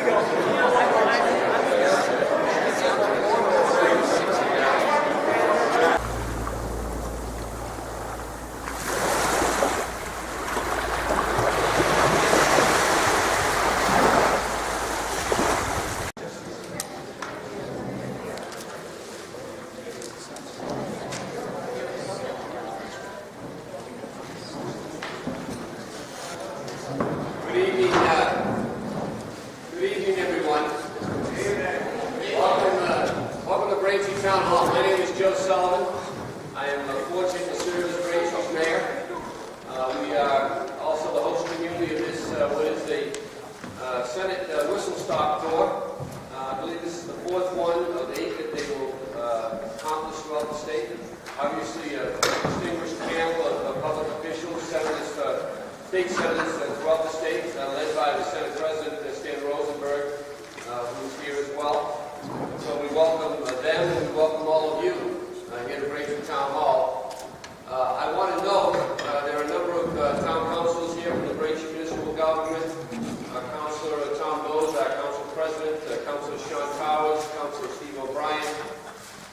Good evening, everyone. Welcome to Braintree Town Hall. My name is Joe Sullivan. I am fortunate to serve as Braintree's mayor. We are also the host community of this, what is the Senate whistle-stop tour. I believe this is the fourth one of 8 that they will accomplish throughout the state. Obviously, a distinguished panel of public officials, senators, state senators throughout the state, led by the Senate President Stan Rosenberg, who is here as well. So we welcome them and we welcome all of you here to Braintree Town Hall. I want to note there are a number of town councils here from the Braintree Municipal Government. Councilor Tom Bowes, our Council President, Councilor Sean Towers, Councilor Steve O'Brien,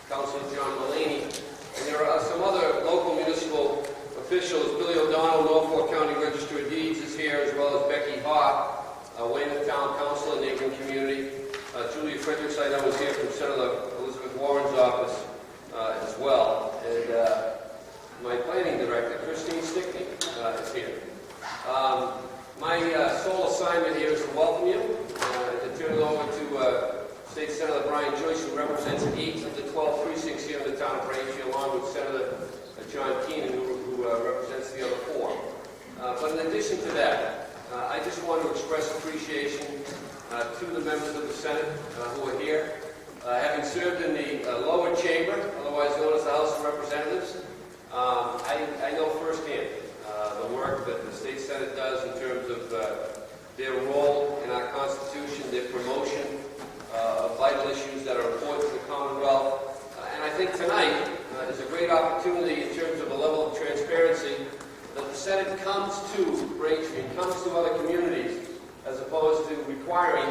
Councilor John Mulaney, and there are some other local municipal officials. Billy O'Donnell, Norfolk County Register of Deeds, is here, as well as Becky Haw, Weymouth Town Council and neighboring community. Julia Fredericks, I know, is here from Senator Elizabeth Warren's office as well. And my planning director, Christine Stickney, is here. My sole assignment here is to welcome you and to turn it over to State Senator Brian Joyce, who represents 8 of the 12 precincts here in the town of Braintree, along with Senator John Keenan, who represents the other 4. But in addition to that, I just want to express appreciation to the members of the Senate who are here. Having served in the lower chamber, otherwise known as the House of Representatives, I know firsthand the work that the State Senate does in terms of their role in our Constitution, their promotion of vital issues that are important to the Commonwealth. And I think tonight is a great opportunity in terms of a level of transparency that the Senate comes to Braintree and comes to other communities as opposed to requiring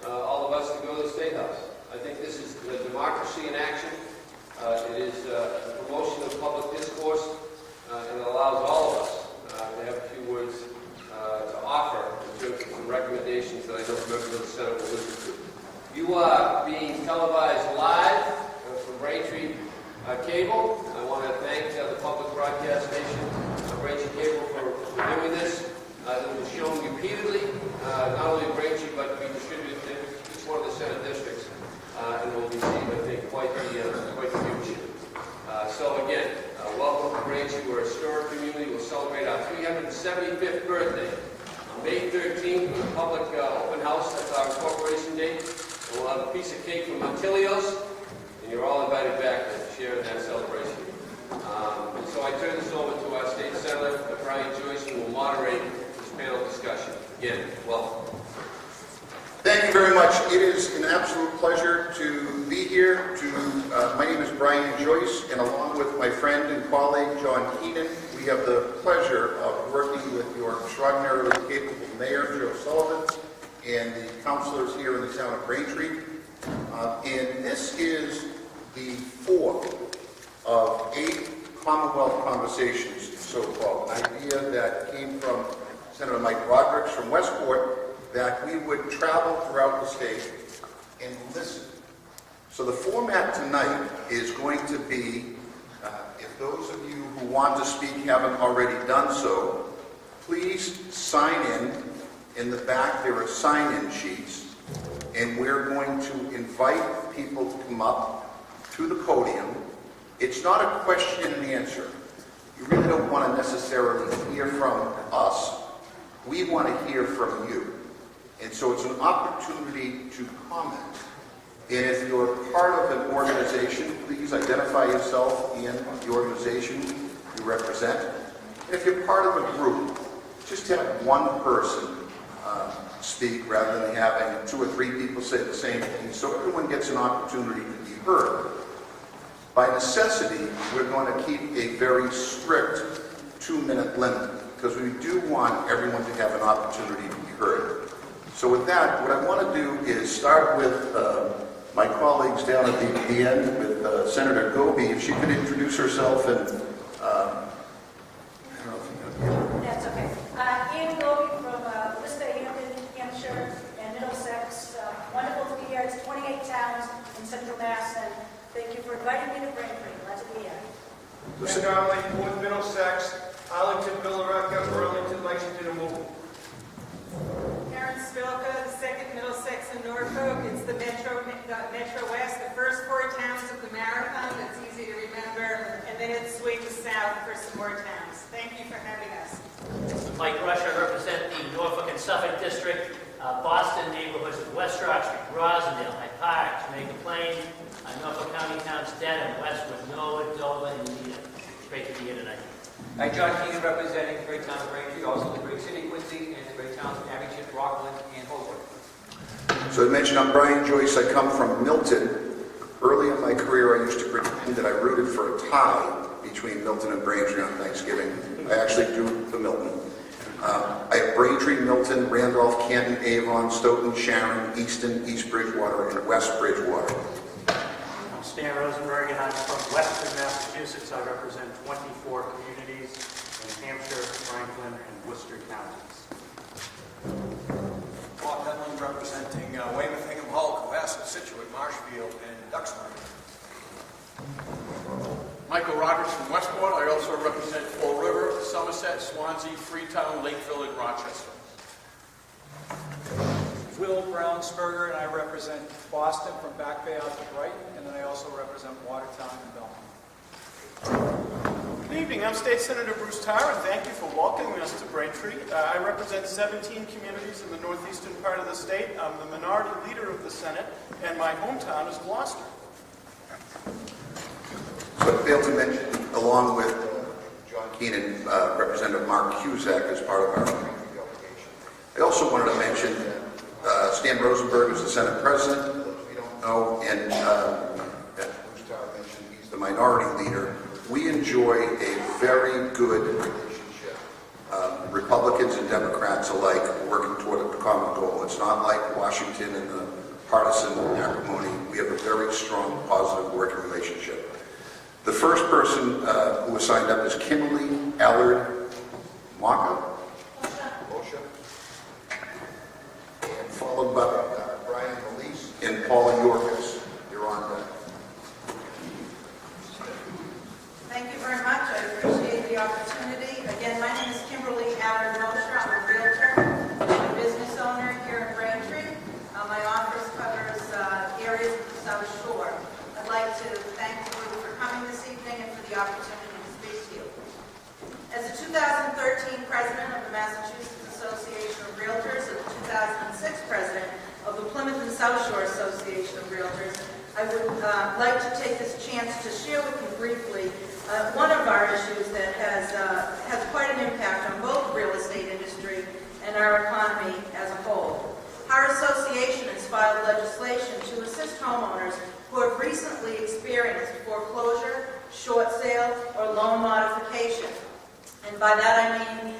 all of us to go to the State House. I think this is democracy in action. It is a promotion of public discourse, and it allows all of us to have a few words to offer in terms of some recommendations that I know members of the Senate will listen to. You are being televised live from Braintree Cable. I want to thank the public broadcast station, Braintree Cable, for doing this. It was shown repeatedly, not only in Braintree, but to be distributed to each one of the Senate districts, and will receive, I think, quite the viewership. So again, welcome to Braintree. We're a historic community. We'll celebrate our 375th birthday on May 13th with a public open house. That's our incorporation date. And we'll have a piece of cake from Montilios, and you're all invited back to share in that celebration. And so I turn this over to our State Senator, Brian Joyce, who will moderate this panel discussion. Again, welcome. Thank you very much. It is an absolute pleasure to be here. My name is Brian Joyce, and along with my friend and colleague, John Keenan, we have the pleasure of working with your extraordinarily capable Mayor, Joe Sullivan, and the councilors here in the town of Braintree. And this is the 4th of 8 Commonwealth conversations, so-called. An idea that came from Senator Mike Rodericks from Westport, that we would travel throughout the state and listen. So the format tonight is going to be, if those of you who want to speak haven't already done so, please sign in. In the back there are sign-in sheets, and we're going to invite people to come up to the podium. It's not a question and answer. You really don't want to necessarily hear from us. We want to hear from you. And so it's an opportunity to comment. And if you're part of an organization, please identify yourself in the organization you represent. And if you're part of a group, just have one person speak rather than having 2 or 3 people say the same thing, so everyone gets an opportunity to be heard. By necessity, we're going to keep a very strict 2-minute limit, because we do want everyone to have an opportunity to be heard. So with that, what I want to do is start with my colleagues down at the end with Senator Goby. If she could introduce herself and, I don't know if you know. That's okay. Ian Goby from Worcester, New Hampshire, and Middlesex. Wonderful to be here. It's 28 towns in Central Mass, and thank you for inviting me to Braintree. Glad to be here. St. Arlene, North Middlesex, Arlington, Billerica, Burlington, Lexington, and Woburn. Karen Spilka, the second Middlesex and Norfolk. It's the Metro West, the first 4 towns of the Marathon. It's easy to remember. And then it swings south for some more towns. Thank you for having us. Mike Rush, I represent the Norfolk and Suffolk District, Boston neighborhoods of West Rock Street, Rosendale, Hyde Park, Jamaica Plain, Norfolk County towns, Dedham, Westwood, Norwood, Dover, and Unita. Great to be here tonight. Hi, John Keenan representing the great town of Braintree, also the great city of Quincy, and the great towns of Abington, Rockland, and Holbrook. So I mentioned I'm Brian Joyce. I come from Milton. Early in my career, I used to pretend that I rooted for a tie between Milton and Braintree on Thanksgiving. I actually do the Milton. I have Braintree, Milton, Randolph, Canton, Avon, Stoughton, Sharon, Easton, East Bridgewater, and West Bridgewater. I'm Stan Rosenberg, and I'm from Western Massachusetts. I represent 24 communities in Hampshire, Franklin, and Worcester counties. Bob Hedlund representing Weymouth, Hingham, Hull, Cohasset, Situate, Marshfield, and Duxbury. Michael Rogers from Westport. I also represent Fall River, Somerset, Swansea, Freetown, Lakeville, and Rochester. Will Brownsberger, and I represent Boston from Back Bay out to Brighton, and then I also represent Watertown and Belmont. Good evening. I'm State Senator Bruce Tarr, and thank you for welcoming us to Braintree. I represent 17 communities in the northeastern part of the state. I'm the minority leader of the Senate, and my hometown is Gloucester. So I failed to mention, along with John Keenan, Representative Mark Cusack as part of our delegation. I also wanted to mention Stan Rosenberg is the Senate President, for those of you who don't know, and as Bruce Tarr mentioned, he's the minority leader. We enjoy a very good relationship. Republicans and Democrats alike working toward a common goal. It's not like Washington and the partisan acrimony. We have a very strong, positive working relationship. The first person who was signed up is Kimberly Allard Maka. And followed by Brian Melise and Paula Yorkis. You're on deck. Thank you very much. I appreciate the opportunity. Again, my name is Kimberly Allard Mosher. I'm a realtor. I'm a business owner here in Braintree. My office covers areas of the South Shore. I'd like to thank you for coming this evening and for the opportunity to speak to you. As the 2013 president of the Massachusetts Association of Realtors and the 2006 president of the Plymouth and South Shore Association of Realtors, I would like to take this chance to share with you briefly one of our issues that has quite an impact on both the real estate industry and our economy as a whole. Our association has filed legislation to assist homeowners who have recently experienced foreclosure, short sale, or loan modification. And by that I mean,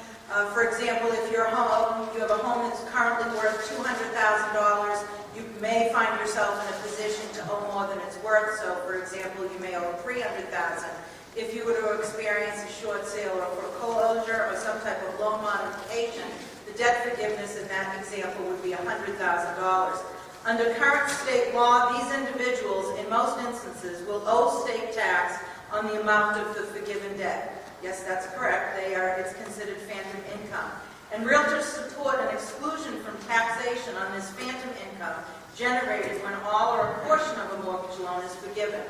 for example, if you have a home that's currently worth $200,000, you may find yourself in a position to owe more than it's worth. So, for example, you may owe $300,000. If you were to experience a short sale or foreclosure or some type of loan modification, the debt forgiveness in that example would be $100,000. Under current state law, these individuals, in most instances, will owe state tax on the amount of the forgiven debt. Yes, that's correct. It's considered phantom income. And realtors support an exclusion from taxation on this phantom income generated when all or a portion of a mortgage loan is forgiven.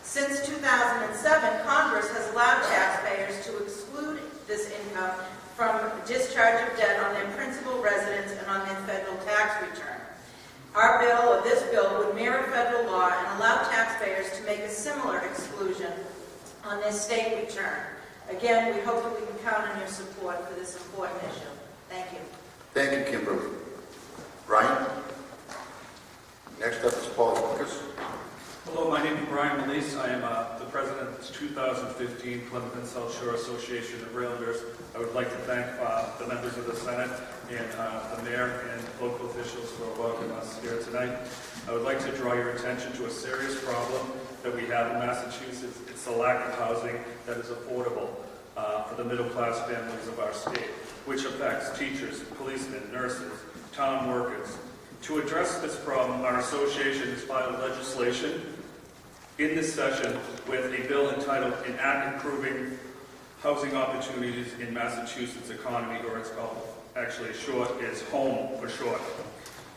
Since 2007, Congress has allowed taxpayers to exclude this income from discharge of debt on their principal residence and on their federal tax return. Our bill, or this bill, would mirror federal law and allow taxpayers to make a similar exclusion on their state return. Again, we hope that we can count on your support for this important issue. Thank you. Thank you, Kimberly. Brian? Next up is Paul Lucas. Hello, my name is Brian Melise. I am the president of the 2015 Plymouth and South Shore Association of Realtors. I would like to thank the members of the Senate and the mayor and local officials for welcoming us here tonight. I would like to draw your attention to a serious problem that we have in Massachusetts. It's the lack of housing that is affordable for the middle-class families of our state, which affects teachers, policemen, nurses, town workers. To address this problem, our association has filed legislation in this session with a bill entitled An Act Improving Housing Opportunities in Massachusetts Economy, or it's called, actually short, is HOME for short.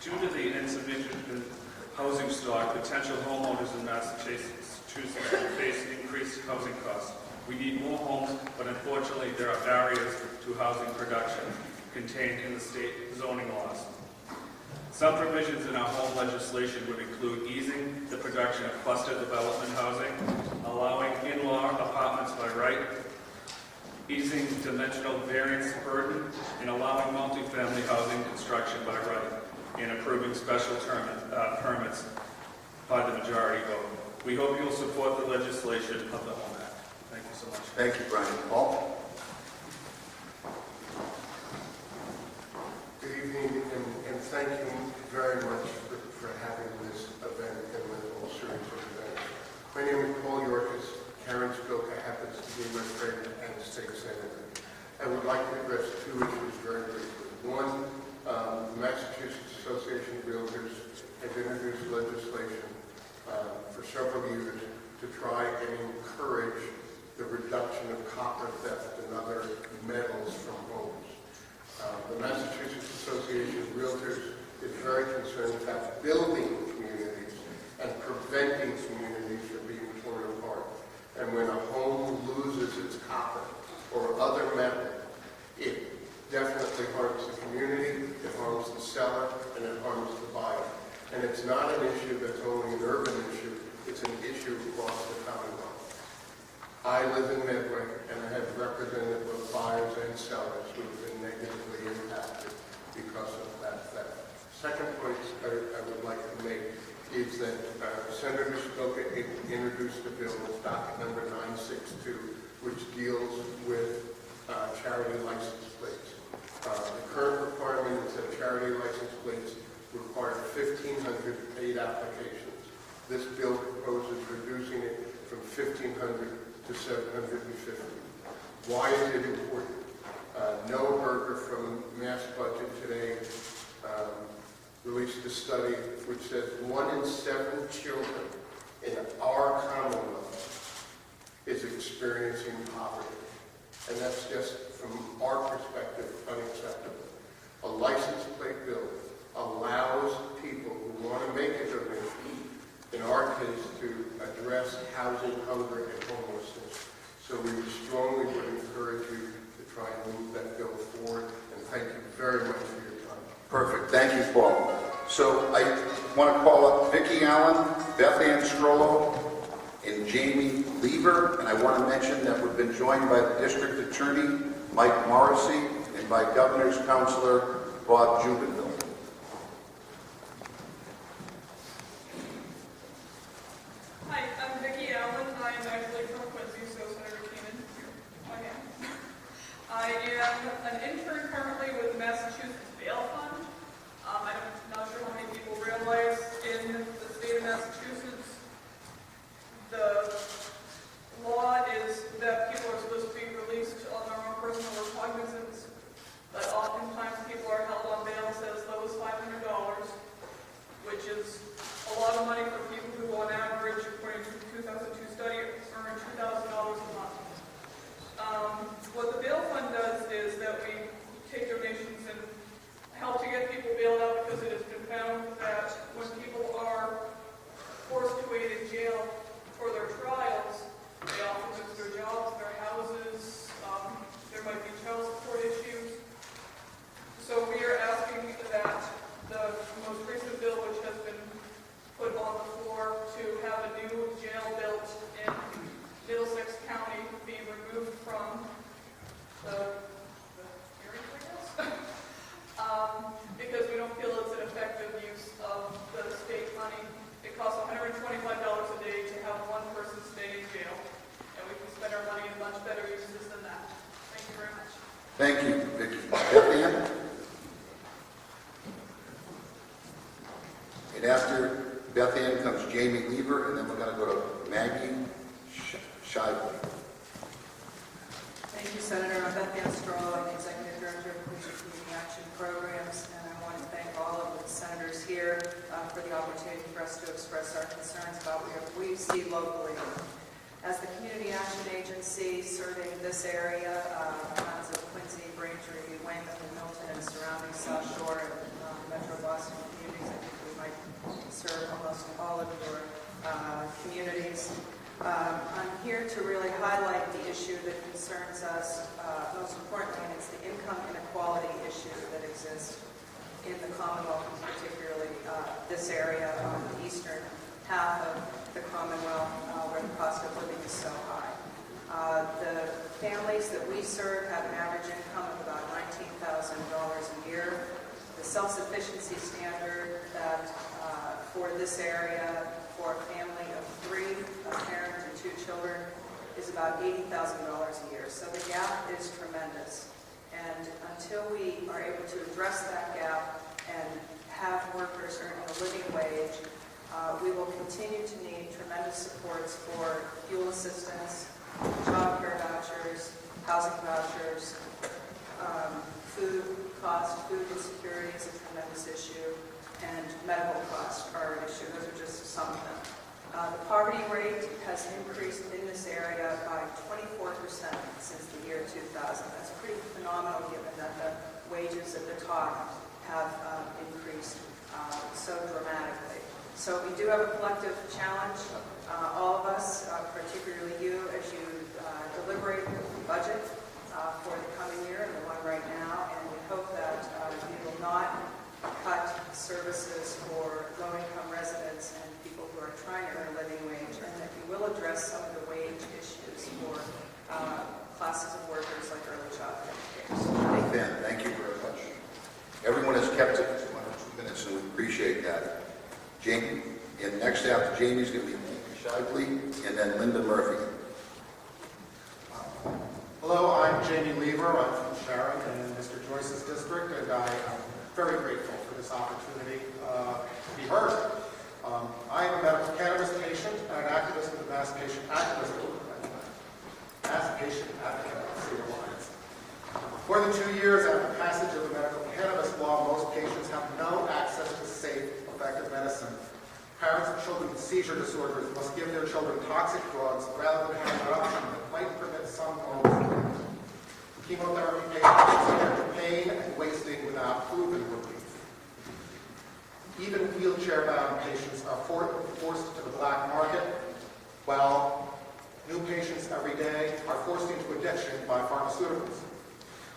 Due to the insufficient housing stock, potential homeowners in Massachusetts will face increased housing costs. We need more homes, but unfortunately there are barriers to housing production contained in the state zoning laws. Some provisions in our home legislation would include easing the production of cluster development housing, allowing in-law apartments by right, easing dimensional variance burden, and allowing multifamily housing construction by right, and approving special permits by the majority vote. We hope you'll support the legislation of the Home Act. Thank you so much. Thank you, Brian. Paul? Good evening, and thank you very much for having this event and with all series of events. My name is Paul Yorkis. Karen Spilka happens to be my friend and state senator. I would like to address two issues very briefly. One, the Massachusetts Association of Realtors has introduced legislation for several years to try and encourage the reduction of copper theft and other metals from homes. The Massachusetts Association of Realtors is very concerned about building communities and preventing communities from being torn apart. And when a home loses its copper or other metal, it definitely harms the community, it harms the seller, and it harms the buyer. And it's not an issue that's only an urban issue, it's an issue across the Commonwealth. I live in Medway, and I have represented both buyers and sellers who have been negatively impacted because of that theft. Second point I would like to make is that Senator Spilka introduced a bill, docket number 962, which deals with charity license plates. The current requirement is that charity license plates require 1,500 paid applications. This bill proposes reducing it from 1,500 to 750. Why is it important? Noah Berger from Mass Budget today released a study which says 1 in 7 children in our Commonwealth is experiencing poverty. And that's just, from our perspective, unacceptable. A license plate bill allows people who want to make a donation, in our case, to address housing, hunger, and homelessness. So we strongly would encourage you to try and move that bill forward, and thank you very much for your time. Perfect. Thank you, Paul. So I want to call up Vicki Allen, Beth Ann Strollo, and Jamie Lever. And I want to mention that we've been joined by the District Attorney, Mike Morrissey, and by Governor's Counselor, Bob Jubenville. Hi, I'm Vicki Allen. I'm actually from Quincy, so Senator Keenan, I am. I am an intern currently with the Massachusetts Bail Fund. I'm not sure how many people realize in the state of Massachusetts, the law is that people are supposed to be released on their own personal recognizance, but oftentimes people are held on bail, says Thank you, Vicki. Beth Ann? And after Beth Ann comes Jamie Lever, and then we're going to go to Maggie Shively. Thank you, Senator. I'm Beth Ann Stroll. I'm the Executive Director of Quincy Community Action Programs, and I want to thank all of the senators here for the opportunity for us to express our concerns about what we see locally. As the Community Action Agency serving this area, towns of Quincy, Braintree, Weymouth, and Milton, and surrounding South Shore and Metro Boston communities, I think we might serve almost all of your communities. I'm here to really highlight the issue that concerns us most importantly, and it's the income inequality issue that exists in the Commonwealth, and particularly this area on the eastern half of the Commonwealth, where the cost of living is so high. The families that we serve have an average income of about $19,000 a year. The self-sufficiency standard that for this area, for a family of 3, a parent and 2 children, is about $80,000 a year. So the gap is tremendous. And until we are able to address that gap and have workers earning a living wage, we will continue to need tremendous supports for fuel assistance, child care vouchers, housing vouchers, food cost, food insecurity is a tremendous issue, and medical costs are an issue. Those are just some of them. The poverty rate has increased in this area by 24% since the year 2000. That's pretty phenomenal given that the wages at the top have increased so dramatically. So we do have a collective challenge, all of us, particularly you, as you deliberate the budget for the coming year and the one right now, and we hope that we will not cut services for low-income residents and people who are trying to earn a living wage, and that we will address some of the wage issues for classes of workers like early childhood educators. Ben, thank you very much. Everyone has kept it to 2 minutes, and we appreciate that. Jamie, and next after Jamie's going to be Shively, and then Linda Murphy. Hello, I'm Jamie Lever. I'm from Sharon in Mr. Joyce's district, and I am very grateful for this opportunity to be heard. I am a medical cannabis patient and an activist with the Mass Patient Advocate Alliance. More than 2 years after passage of the medical cannabis law, most patients have no access to safe, effective medicine. Parents of children with seizure disorders must give their children toxic drugs rather than have an option that might permit some homes to live. Chemotherapy patients suffer pain and wasting without proven relief. Even wheelchair-bound patients are forced to the black market, while new patients every day are forced into addiction by pharmaceuticals.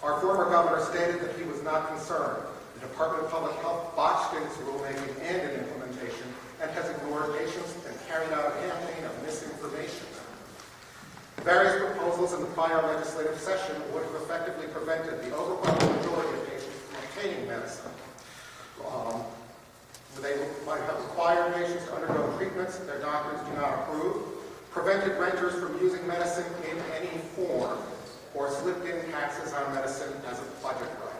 Our former governor stated that he was not concerned. The Department of Public Health botched its rulemaking and in implementation and has ignored patients and carried out a campaign of misinformation. Various proposals in the prior legislative session would have effectively prevented the overwhelming majority of patients from obtaining medicine. They might have required patients to undergo treatments that their doctors do not approve, prevented renters from using medicine in any form, or slipped in taxes on medicine as a budget writer.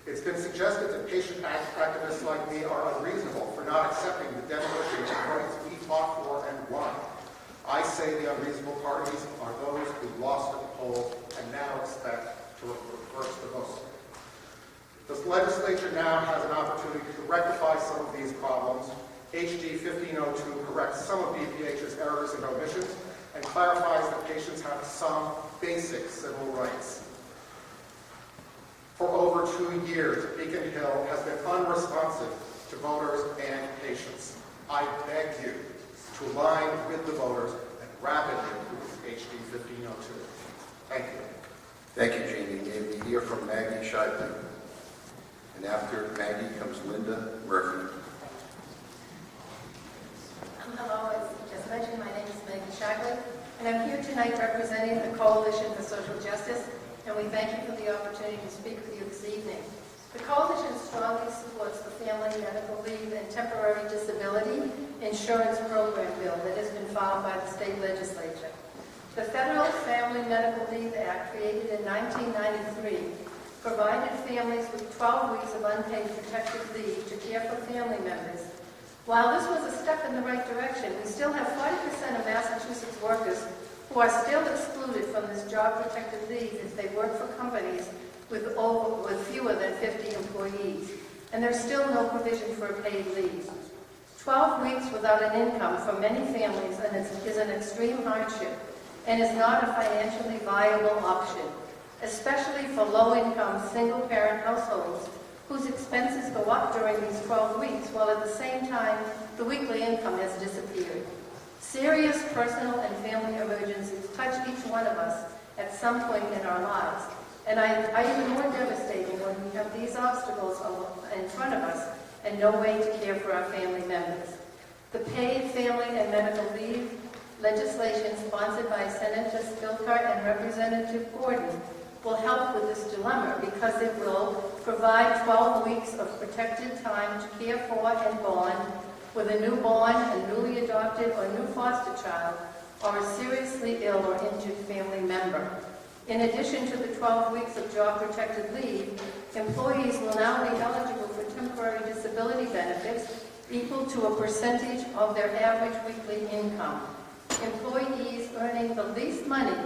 It's been suggested that patient activists like me are unreasonable for not accepting the demolition of rights we fought for and won. I say the unreasonable parties are those who lost at the polls and now expect to reverse the vote. The legislature now has an opportunity to rectify some of these problems. HD 1502 corrects some of DPH's errors and omissions and clarifies that patients have some basic civil rights. For over 2 years, Beacon Hill has been unresponsive to voters and patients. I beg you to align with the voters and rapidly approve HD 1502. Thank you. Thank you, Jamie. May we hear from Maggie Shively. And after Maggie comes Linda Murphy. Hello, as just mentioned, my name is Maggie Shively, and I'm here tonight representing the Coalition for Social Justice, and we thank you for the opportunity to speak with you this evening. The Coalition strongly supports the Family Medical Leave and Temporary Disability Insurance Program bill that has been filed by the state legislature. The Federal Family Medical Leave Act, created in 1993, provided families with 12 weeks of unpaid protected leave to care for family members. While this was a step in the right direction, we still have 40% of Massachusetts workers who are still excluded from this job-protected leave if they work for companies with fewer than 50 employees. And there's still no provision for a paid leave. 12 weeks without an income for many families is an extreme hardship and is not a financially viable option, especially for low-income, single-parent households whose expenses go up during these 12 weeks, while at the same time, the weekly income has disappeared. Serious personal and family emergencies touch each one of us at some point in our lives, and are even more devastating when we have these obstacles in front of us and no way to care for our family members. The paid family and medical leave legislation sponsored by Senator Spilkart and Representative Gordon will help with this dilemma because it will provide 12 weeks of protected time to care for and bond with a newborn, a newly adopted or new foster child, or a seriously ill or injured family member. In addition to the 12 weeks of job-protected leave, employees will now be eligible for temporary disability benefits equal to a percentage of their average weekly income. Employees earning the least money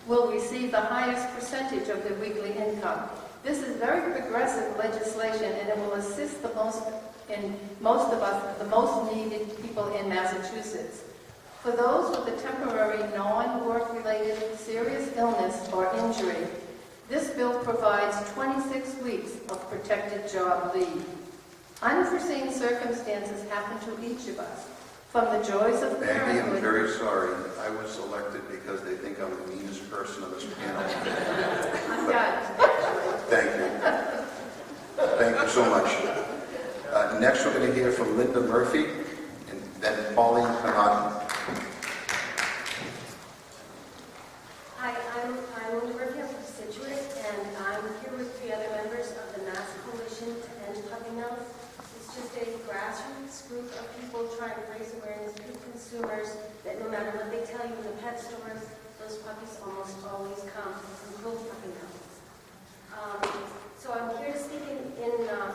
will receive the highest percentage of their weekly income. This is very progressive legislation, and it will assist the most needed people in Massachusetts. For those with a temporary, non-work-related serious illness or injury, this bill provides 26 weeks of protected job leave. Unforeseen circumstances happen to each of us, from the joys of Maggie, I'm parenthood. very sorry. I was selected because they think I'm the meanest person on this panel. I'm done. Thank you. Thank you so much. Next, we're going to hear from Linda Murphy and then Pauline Panati. Hi, I'm Linda Murphy. I'm from Situate, and I'm here with 3 other members of the Mass Coalition to End Puppy Mills. It's just a grassroots group of people trying to raise awareness to consumers that no matter what they tell you in the pet stores, those puppies almost always come from cruel puppy mills. So I'm here to speak in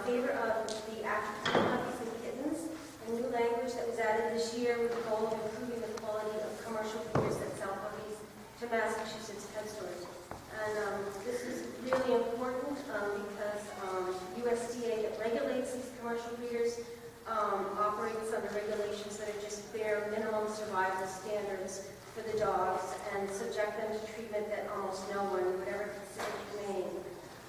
favor of the Act for Puppies and Kittens, a new language that was added this year with the goal of improving the quality of commercial breeders that sell puppies to Massachusetts pet stores. And this is really important because USDA that regulates these commercial breeders operates under regulations that are just bare minimum survival standards for the dogs and subject them to treatment that almost no one would ever consider humane.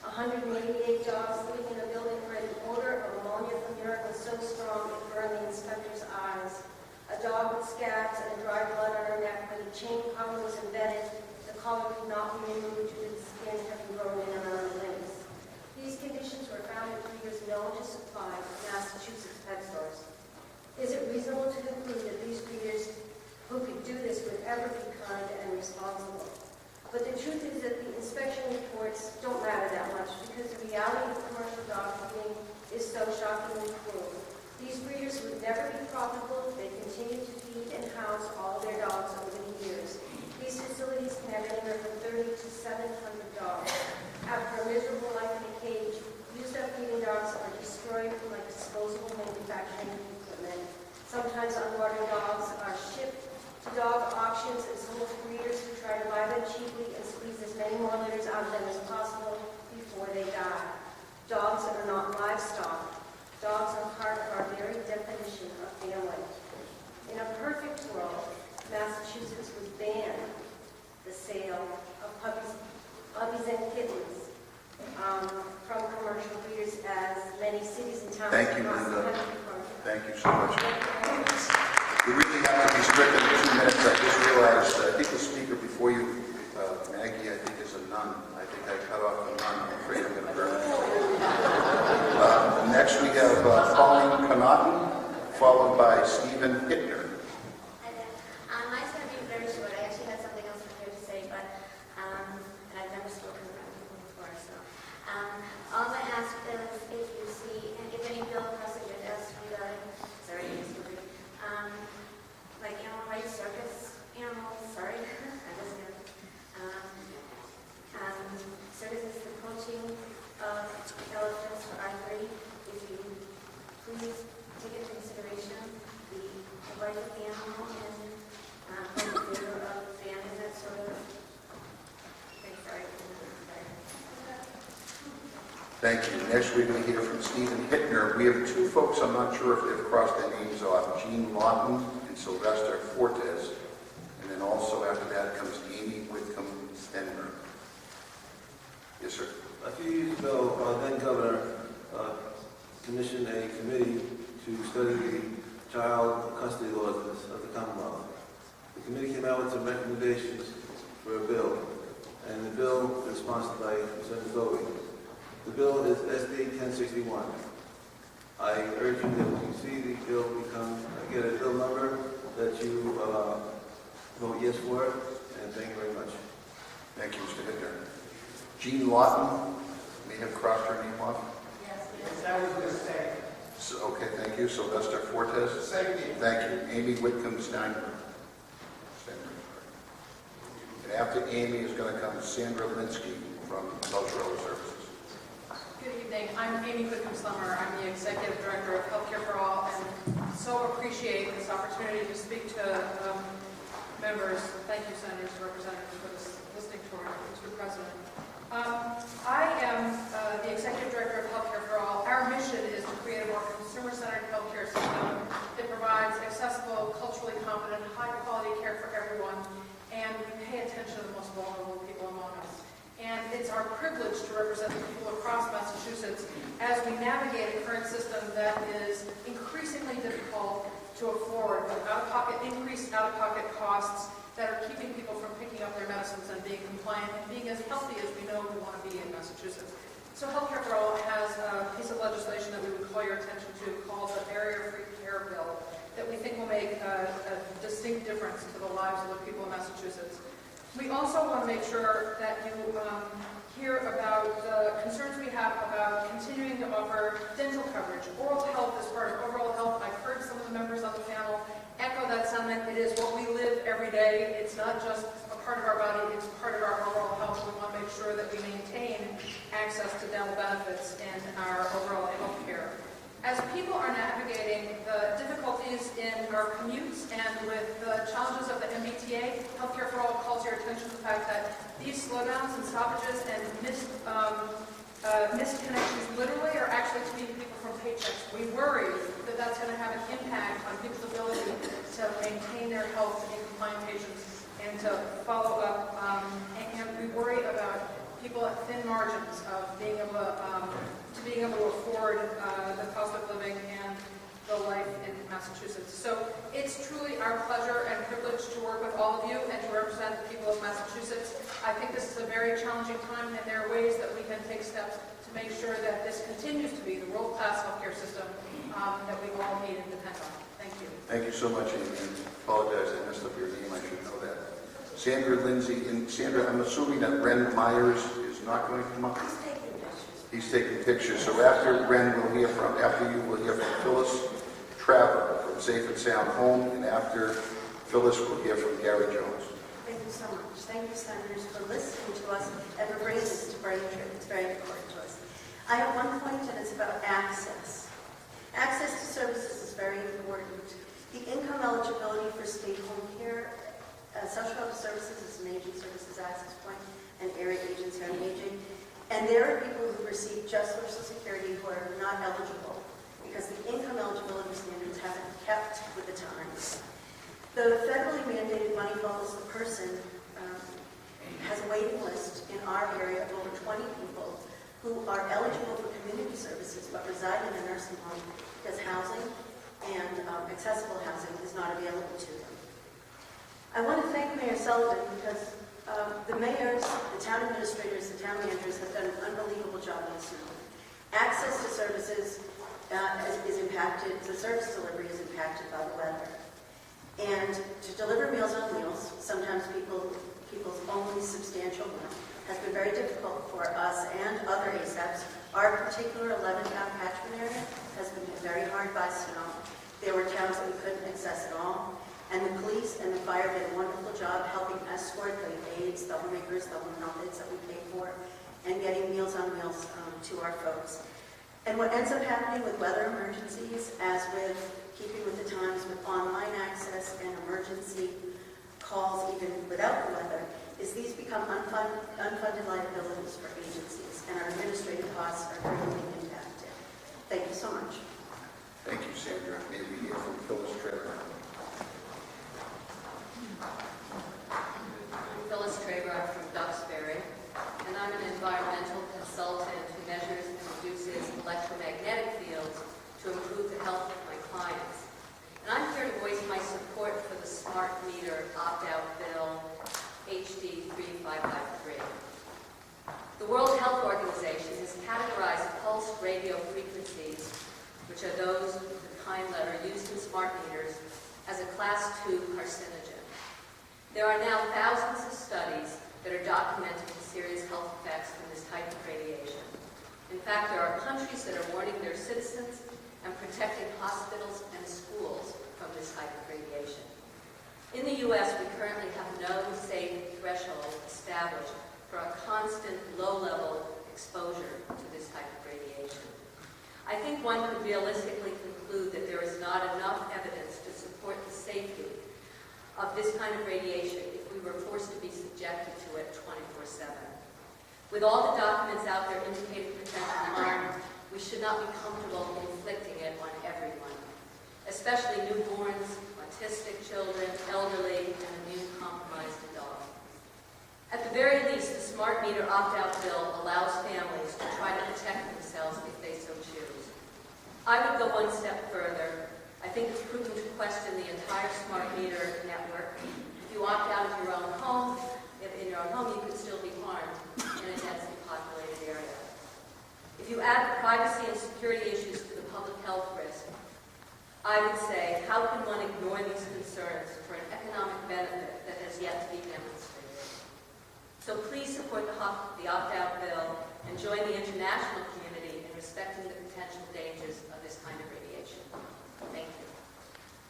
188 dogs living in a building where the odor of ammonia from urine was so strong it burned the inspector's eyes. A dog with scabs and dry blood on her neck where the chain collar was embedded. The collar could not be removed due to the skin having grown in and on the limbs. These conditions were found in breeders known to supply Massachusetts pet stores. Is it reasonable to conclude that these breeders who could do this would ever be kind and responsible? But the truth is that the inspection reports don't matter that much because the reality of commercial dog breeding is so shockingly cruel. These breeders would never be profitable. They continue to feed and house all their dogs over the years. These facilities can have anywhere from 30 to 700 dogs. After a miserable life in a cage, used-up feeding dogs are destroyed like disposable manufacturing equipment. Sometimes unwatered dogs are shipped to dog auctions and sold to breeders who try to buy them cheaply and squeeze as many more litters out of them as possible before they die. Dogs are not livestock. Dogs are part of our very definition of family. In a perfect world, Massachusetts would ban the sale of puppies and kittens from commercial breeders, as many cities and towns Thank you, across the Linda. country are. Thank you so much. We really have to be strict in the 2 minutes. I just realized, I think the speaker before you, Maggie, I think is a nun. I think I cut off a nun. I'm afraid I'm going to burn it. Next we have Pauline Connaughton, followed by Stephen Hittner. Mine's going to be very short. I actually had something else here to say, but and I've never spoken around people before, so all I ask is if you see if any bill crossing your desk regarding like animal rights, circus animals. Sorry, I wasn't going to life of the animal and from the view of family that sort of things right. Thank you. Next, we're going to hear from Stephen Hittner. We have two folks, I'm not sure if they've crossed their names off, Jean Lawton and Sylvester Fortes. And then also after that comes Amy Whitcomb-Stenberg. Yes, sir. A few years ago, then Governor commissioned a committee to study the child custody laws of the Commonwealth. The committee came out with some recommendations for a bill, and the bill is sponsored by Senator Goby. The bill is SD 1061. I urge you that when you see the bill get a bill number, that you vote yes for it, and thank you very much. Thank you, Mr. Hittner. Jean Lawton may have crossed her name off. Yes, I was going to say. So, okay, thank you. Sylvester Fortes. Same name. Thank you. Amy Whitcomb-Stenberg. And after Amy is going to come Sandra Linsky from Cultural Services. Good evening. I'm Amy Whitcomb-Stenberg. I'm the Executive Director of Healthcare for All, and so appreciate this opportunity to speak to members. Thank you, Senators and Representatives, for this listening tour, Mr. President. I am the Executive Director of Healthcare for All. Our mission is to create a more consumer-centered healthcare system that provides accessible, culturally competent, high-quality care for everyone, and we pay attention to the most vulnerable people among us. And it's our privilege to represent the people across Massachusetts as we navigate a current system that is increasingly difficult to afford, with increased out-of-pocket costs that are keeping people from picking up their medicines and being compliant and being as healthy as we know we want to be in Massachusetts. So Healthcare for All has a piece of legislation that we would call your attention to called the Barrier-Free Care Bill that we think will make a distinct difference to the lives of the people in Massachusetts. We also want to make sure that you hear about the concerns we have about continuing to offer dental coverage. Oral health is part of overall health. I've heard some of the members on the panel echo that sentiment. It is what we live every day. It's not just a part of our body, it's part of our overall health. We want to make sure that we maintain access to dental benefits in our overall health care. As people are navigating the difficulties in our commutes and with the challenges of the MBTA, Healthcare for All calls your attention to the fact that these slowdowns and stoppages and missed connections literally are actually keeping people from paychecks. We worry that that's going to have an impact on people's ability to maintain their health in compliant patients and to follow up. And we worry about people at thin margins of being able to afford the cost of living and the life in Massachusetts. So it's truly our pleasure and privilege to work with all of you and to represent the people of Massachusetts. I think this is a very challenging time, and there are ways that we can take steps to make sure that this continues to be the world-class healthcare system that we all need and depend on. Thank you. Thank you so much, Amy. I apologize, I messed up your name. I should know that. Sandra Lindsay, and Sandra, I'm assuming that Ren Myers is not going to come up? He's taking pictures. So after Ren, we'll hear from Phyllis Traver from Safe and Sound Home, and after Phyllis, we'll hear from Gary Jones. Thank you so much. Thank you, Senators, for listening to us and for bringing this to Braintree. It's very important to us. I have one point, and it's about access. Access to services is very important. The income eligibility for state home care, social health services is an aging services access point, and area agency on aging. And there are people who receive just Social Security who are not eligible because the income eligibility standards haven't kept with the times. The federally mandated money follows the person has a waiting list in our area of over 20 people who are eligible for community services but reside in a nursing home because housing and accessible housing is not available to them. I want to thank Mayor Sullivan because the mayors, the town administrators, the town managers have done an unbelievable job on this now. Access to services is impacted, the service delivery is impacted by the weather. And to deliver Meals on Wheels, sometimes people's only substantial meal, has been very difficult for us and other ASAPs. Our particular 11-town catchment area has been hit very hard by snow. There were towns that we couldn't access at all. And the police and the fire did a wonderful job helping escort the aides, the homemakers, the home health aides that we pay for, and getting Meals on Wheels to our folks. And what ends up happening with weather emergencies, as with keeping with the times with online access, Carlton-Foss are greatly impacted. Thank you so much. Thank you, Sandra. May we hear from Phyllis Trevor? I'm Phyllis Traber. I'm from Roxbury, and I'm an environmental consultant who measures and reduces electromagnetic fields to improve the health of my clients. And I'm here to voice my support for the smart meter opt-out bill HD 3553. The World Health Organization has categorized pulse radio frequencies, which are those with the kind that are used in smart meters, as a class 2 carcinogen. There are now thousands of studies that are documenting the serious health effects from this type of radiation. In fact, there are countries that are warning their citizens and protecting hospitals and schools from this type of radiation. In the U.S., we currently have no safe threshold established for a constant low-level exposure to this type of radiation. I think one could realistically conclude that there is not enough evidence to support the safety of this kind of radiation if we were forced to be subjected to it 24/7. With all the documents out there indicating potential harm, we should not be comfortable inflicting it on everyone, especially newborns, autistic children, elderly, and immune-compromised adults. At the very least, the smart meter opt-out bill allows families to try to protect themselves if they so choose. I would go one step further. I think it's prudent to question the entire smart meter network. If you opt out of your own home, you could still be harmed in a densely populated area. If you add privacy and security issues to the public health risk, I would say, how can one ignore these concerns for an economic benefit that has yet to be demonstrated? So please support the opt-out bill and join the international community in respecting the potential dangers of this kind of radiation. Thank you.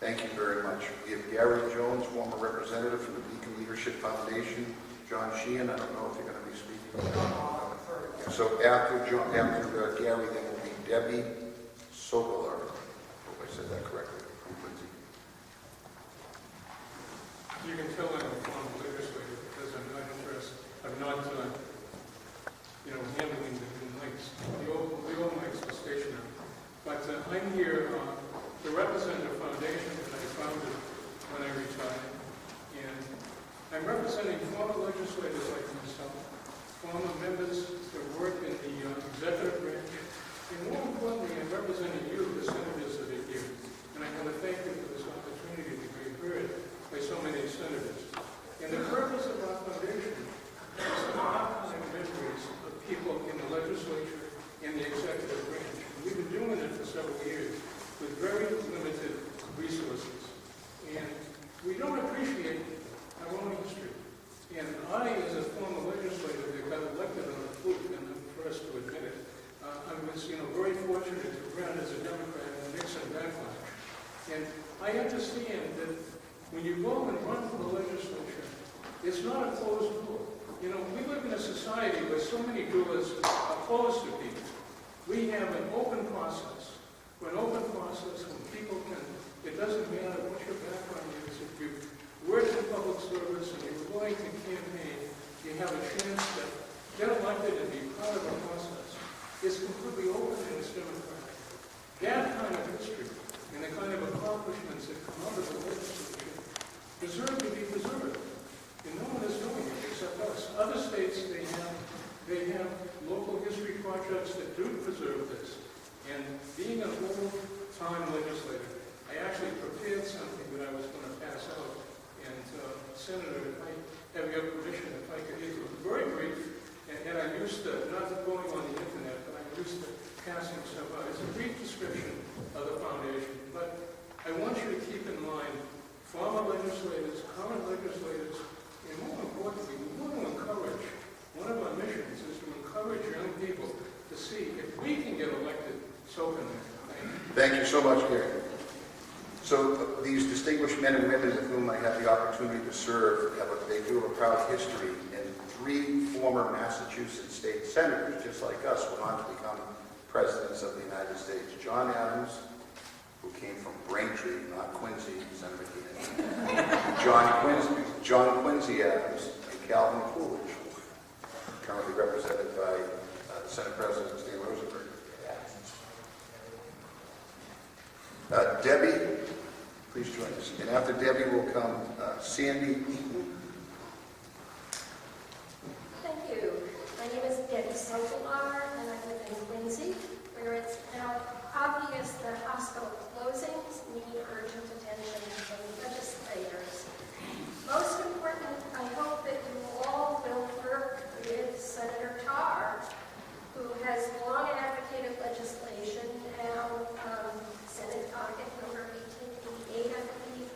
Thank you very much. We have Gary Jones, former representative from the Beacon Leadership Foundation. John Keenan, I don't know if you're going to be speaking. So after Gary, then will be Debbie Sokolar. I hope I said that correctly. From Quincy. You can tell I'm a former legislator because I'm not interested. I'm not, handling the mics. The old mics are stationary. But I'm here to represent a foundation that I founded when I retired. And I'm representing former legislators like myself, former members that work in the executive branch, and more importantly, I'm representing you, the senators that are here. And I want to thank you for this opportunity to be heard by so many senators. And the purpose of our foundation is to archive memories of people in the legislature and the executive branch. And we've been doing it for several years with very limited resources. And we don't appreciate our own history. And I, as a former legislator that got elected on a fluke, and I'm the first to admit it, I was, very fortunate to run as a Democrat in the Nixon backlash. And I understand that when you go and run for the legislature, it's not a closed door. We live in a society where so many doors are closed to people. We have an open process. We're an open process when people can, it doesn't matter what your background is, if you work in public service and you're willing to campaign, you have a chance to get elected and be part of the process. It's completely open and it's democratic. That kind of history and the kind of accomplishments that come out of the legislature deserve to be preserved. And no one is doing it except us. Other states, they have local history projects that do preserve this. And being an old-time legislator, I actually prepared something that I was going to pass out. And Senator, if I have your permission, if I could, it was very brief, and I'm used to not going on the internet, but I'm used to passing stuff out. It's a brief description of the foundation, but I want you to keep in mind former legislators, current legislators, and more importantly, we want to encourage, one of our missions is to encourage young people to see if we can get elected, so can they. Thank you so much, Gary. So these distinguished men and women with whom I have the opportunity to serve, they do have a proud history, and 3 former Massachusetts state senators, just like us, went on to become presidents of the United States. John Adams, who came from Braintree, not Quincy, Senator Keenan. John Quincy Adams, and Calvin Coolidge, currently represented by the Senate President Stan Rosenberg. Debbie, please join us. And after Debbie will come Sandy Eaton. Thank you. My name is Debbie Sotolar, and I live in Quincy, where it's now obvious that hospital closings need urgent attention from legislators. Most important, I hope that you all will work with Senator Tarr, who has long advocated legislation, now Senate docket number 1888, I believe,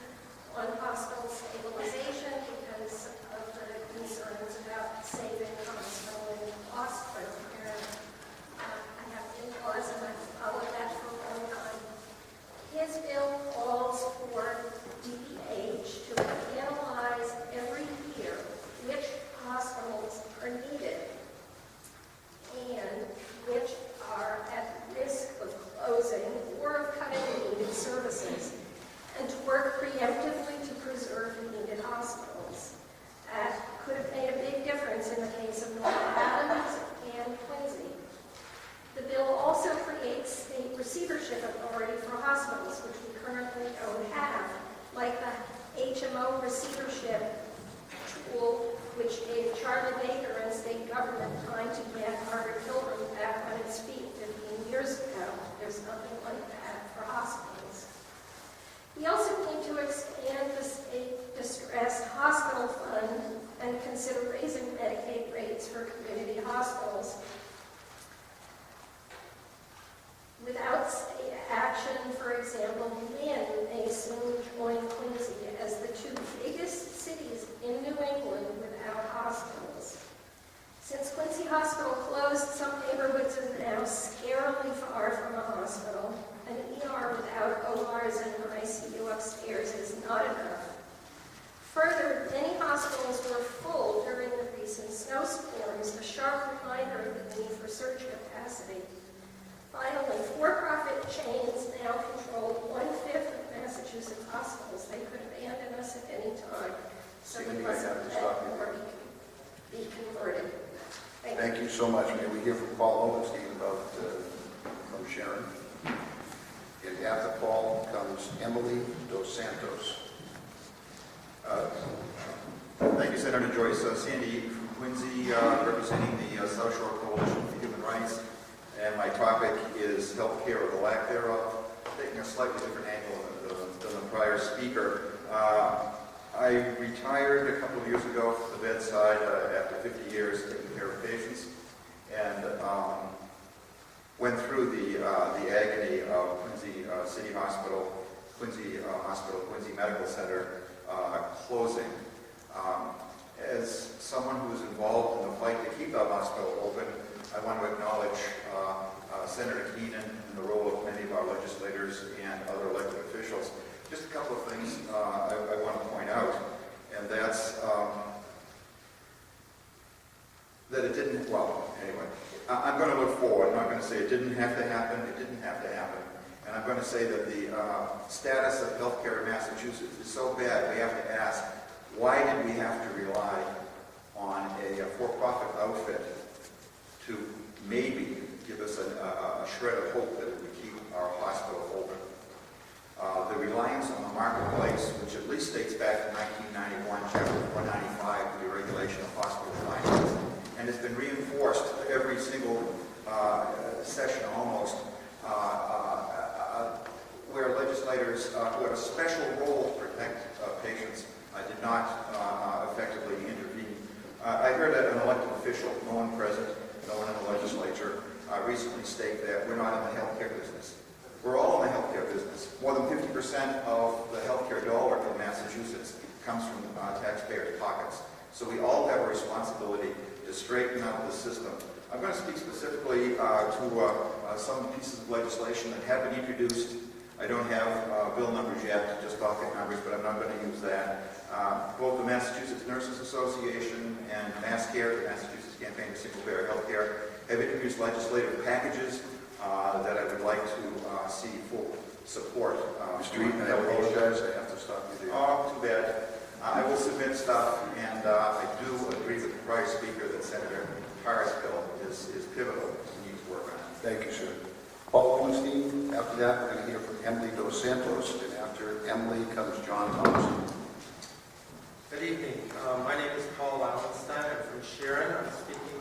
on hospital stabilization because of the concerns about saving hospital and hospital care. I have in-laws and I've followed that for a long time. His bill calls for DPH to analyze every year which hospitals are needed and which are at risk of closing or of cutting needed services, and to work preemptively to preserve needed hospitals. That could have made a big difference in the case of North Adams and Quincy. The bill also creates state receivership authority for hospitals, which we currently don't have, like the HMO receivership tool, which gave Charlie Baker and state government time to get Harvard Pilgrim back on its feet 15 years ago. There's nothing like that for hospitals. He also came to expand the state distressed hospital fund and consider raising Medicaid rates for community hospitals. Without state action, for example, Lynn may soon join Quincy as the two biggest cities in New England without hospitals. Since Quincy Hospital closed, some neighborhoods are now scarily far from a hospital. An ER without ORs and an ICU upstairs is not enough. Further, many hospitals were full during the recent snowstorms, a sharp reminder of the need for surge capacity. Finally, for-profit chains now control 1/5 of Massachusetts hospitals. They could abandon us at any time. So we must let more be converted. Thank you so much. May we hear from Paul Owenstein about from Sharon. And after Paul comes Emily Dos Santos. Thank you, Senator Joyce. Sandy from Quincy, representing the South Shore Coalition for Human Rights. And my topic is health care or the lack thereof, taking a slightly different angle than the prior speaker. I retired a couple of years ago from the bedside after 50 years taking care of patients, and went through the agony of Quincy City Hospital, Quincy Medical Center closing. As someone who is involved in the fight to keep that hospital open, I want to acknowledge Senator Keenan and the role of many of our legislators and other elected officials. Just a couple of things I want to point out, and that's that it didn't, well, anyway, I'm going to look forward. I'm not going to say it didn't have to happen, it didn't have to happen. And I'm going to say that the status of healthcare in Massachusetts is so bad, we have to ask, why did we have to rely on a for-profit outfit to maybe give us a shred of hope that it would keep our hospital open? The reliance on the marketplace, which at least dates back to 1991, Chapter 195, the regulation of hospital finances, and has been reinforced every single session almost, where legislators who have a special role to protect patients did not effectively intervene. I heard an elected official, no one present, no one in the legislature, recently state that we're not in the healthcare business. We're all in the healthcare business. More than 50% of the healthcare dollar in Massachusetts comes from taxpayers' pockets. So we all have a responsibility to straighten out the system. I'm going to speak specifically to some pieces of legislation that have been introduced. I don't have bill numbers yet, just docket numbers, but I'm not going to use that. Both the Massachusetts Nurses Association and MassCare, the Massachusetts Campaign for Single-Payer Health Care, have introduced legislative packages that I would like to see full support. Mr. Eaton, I apologize. I have to stop you there. Oh, too bad. I will submit stuff, and I do agree with the prior speaker that Senator Tarr's bill is pivotal. We need to work on it. Thank you, sir. Paul Lowenstein. After that, we're going to hear from Emily Dos Santos, and after Emily comes John Thompson. Good evening. My name is Paul Lowenstein. I'm from Sharon. I'm speaking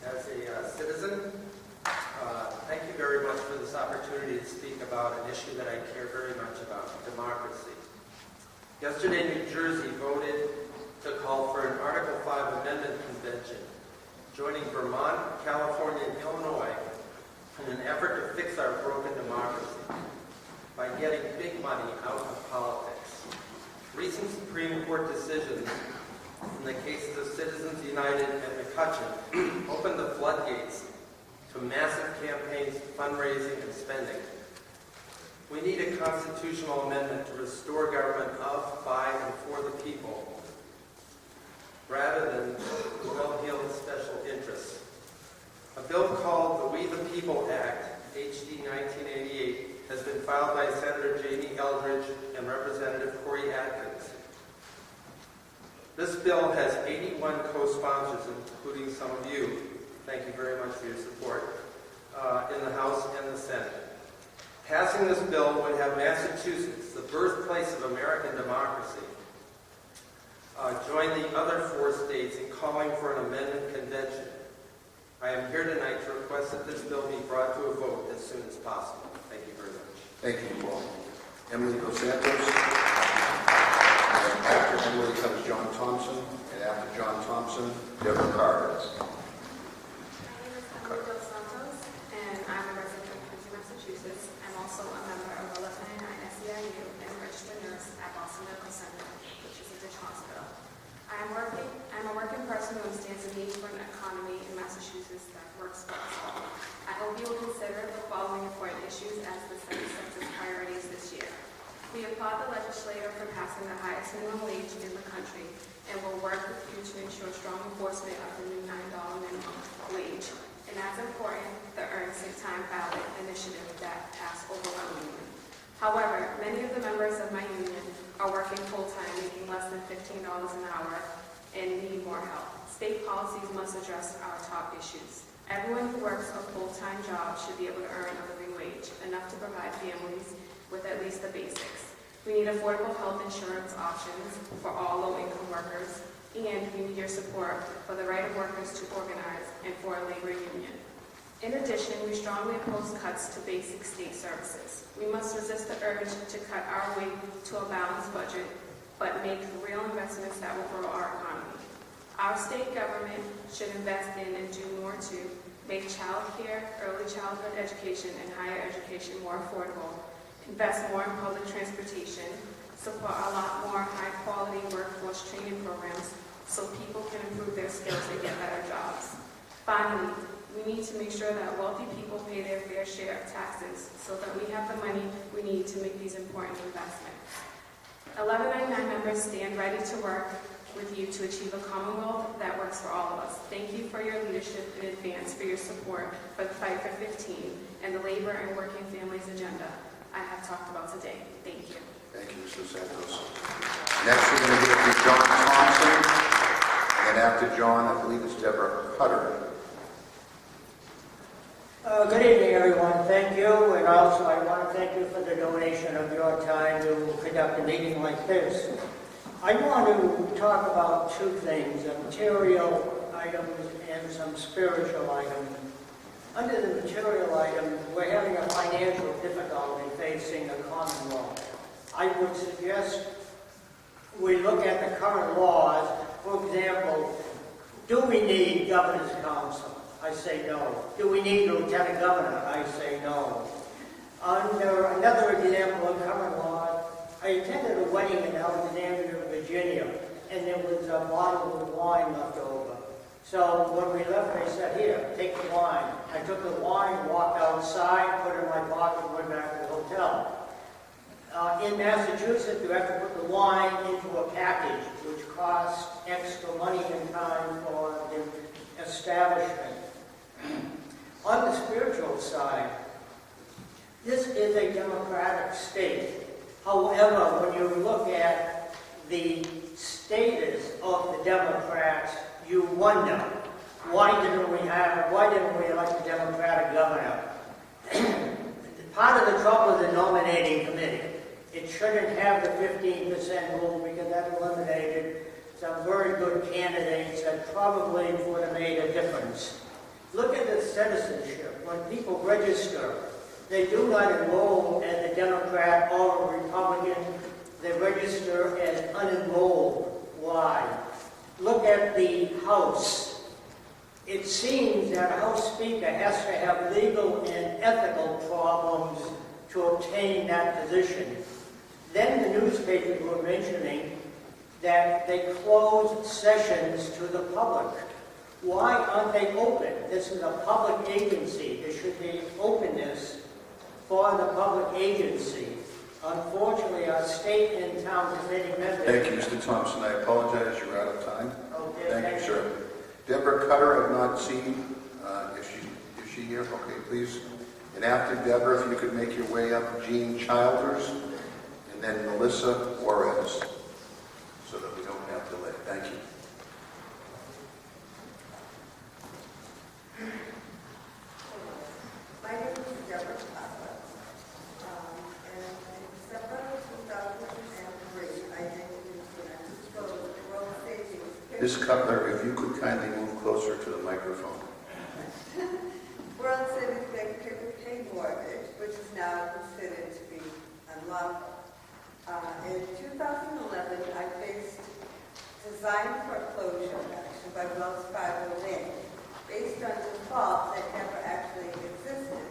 as a citizen. Thank you very much for this opportunity to speak about an issue that I care very much about, democracy. Yesterday, New Jersey voted to call for an Article 5 Amendment Convention, joining Vermont, California, and Illinois in an effort to fix our broken democracy by getting big money out of politics. Recent Supreme Court decisions in the cases of Citizens United and McCutcheon opened the floodgates to massive campaigns, fundraising, and spending. We need a constitutional amendment to restore government of, by, and for the people, rather than well-heeled special interests. A bill called the We the People Act, HD 1988, has been filed by Senator Jamie Eldridge and Representative Corey Atkins. This bill has 81 co-sponsors, including some of you. Thank you very much for your support in the House and the Senate. Passing this bill would have Massachusetts, the birthplace of American democracy, join the other 4 states in calling for an amendment convention. I am here tonight to request that this bill be brought to a vote as soon as possible. Thank you very much. Thank you, Paul. Emily Dos Santos. And after Emily comes John Thompson. And after John Thompson, Deborah Carter. My name is Emily Dos Santos, and I'm a resident of Quincy, Massachusetts. I'm also a member of the 1199 SEIU and a registered nurse at Boston Medical Center, which is a Ditch Hospital. I'm a working person who understands the need for an economy in Massachusetts that works for us all. I hope you will consider the following important issues as the Senate sets its priorities this year. We applaud the legislator for passing the highest minimum wage in the country and will work with you to ensure strong enforcement of the new $9 minimum wage. And as important, the Earn Sick Time ballot initiative that passed overwhelmingly. However, many of the members of my union are working full-time, making less than $15 an hour, and need more help. State policies must address our top issues. Everyone who works a full-time job should be able to earn a living wage, enough to provide families with at least the basics. We need affordable health insurance options for all low-income workers, and we need your support for the right of workers to organize and for a labor union. In addition, we strongly oppose cuts to basic state services. We must resist the urge to cut our way to a balanced budget, but make real investments that will grow our economy. Our state government should invest in and do more to make child care, early childhood education, and higher education more affordable, invest more in public transportation, support a lot more high-quality workforce training programs so people can improve their skills and get better jobs. Finally, we need to make sure that wealthy people pay their fair share of taxes so that we have the money we need to make these important investments. 1199 members stand ready to work with you to achieve a Commonwealth that works for all of us. Thank you for your leadership in advance, for your support for the Fight for 15 and the Labor and Working Families agenda I have talked about today. Thank you. Thank you, Mr. Santos. Next, we're going to hear from John Thompson. And then after John, I believe it's Deborah Cutter. Good evening, everyone. Thank you, and also I want to thank you for the donation of your time to conduct a meeting like this. I want to talk about 2 things, material items and some spiritual items. Under the material item, we're having a financial difficulty facing the Commonwealth. I would suggest we look at the current laws. For example, do we need governor's council? I say no. Do we need a lieutenant governor? I say no. Under another example of current law, I attended a wedding in Alexandria, Virginia, and there was a bottle of wine left over. So when we left, they said, here, take the wine. I took the wine, walked outside, put it in my pocket, and went back to the hotel. In Massachusetts, you have to put the wine into a package, which costs extra money and time for the establishment. On the spiritual side, this is a democratic state. However, when you look at the status of the Democrats, you wonder, why didn't we elect a Democratic governor? Part of the trouble with the nominating committee, it shouldn't have the 15% rule because that eliminated some very good candidates that probably would have made a difference. Look at the citizenship. When people register, they do not enroll as a Democrat or a Republican. They register as unenrolled. Why? Look at the House. It seems that a House Speaker has to have legal and ethical problems to obtain that position. Then the newspapers were mentioning that they closed sessions to the public. Why aren't they open? This is a public agency. There should be openness for the public agency. Unfortunately, our state and town committee members... Thank you, Mr. Thompson. I apologize. You're out of time. Okay, Thank you, sir. Deborah Cutter, I've not seen. Is she here? Okay, please. And after Deborah, if you could make your way up, Jean Childers, and then Melissa Juarez, so that we don't have delay. Thank you. My name is Deborah Papa, and in December 2003, I entered into an undisclosed World Savings... Ms. Cutler, if you could kindly move closer to the microphone. World Savings Bank pay mortgage, which is now considered to be unlawful. In 2011, I faced design foreclosure action by Wells Fargo Bank based on default that never actually existed,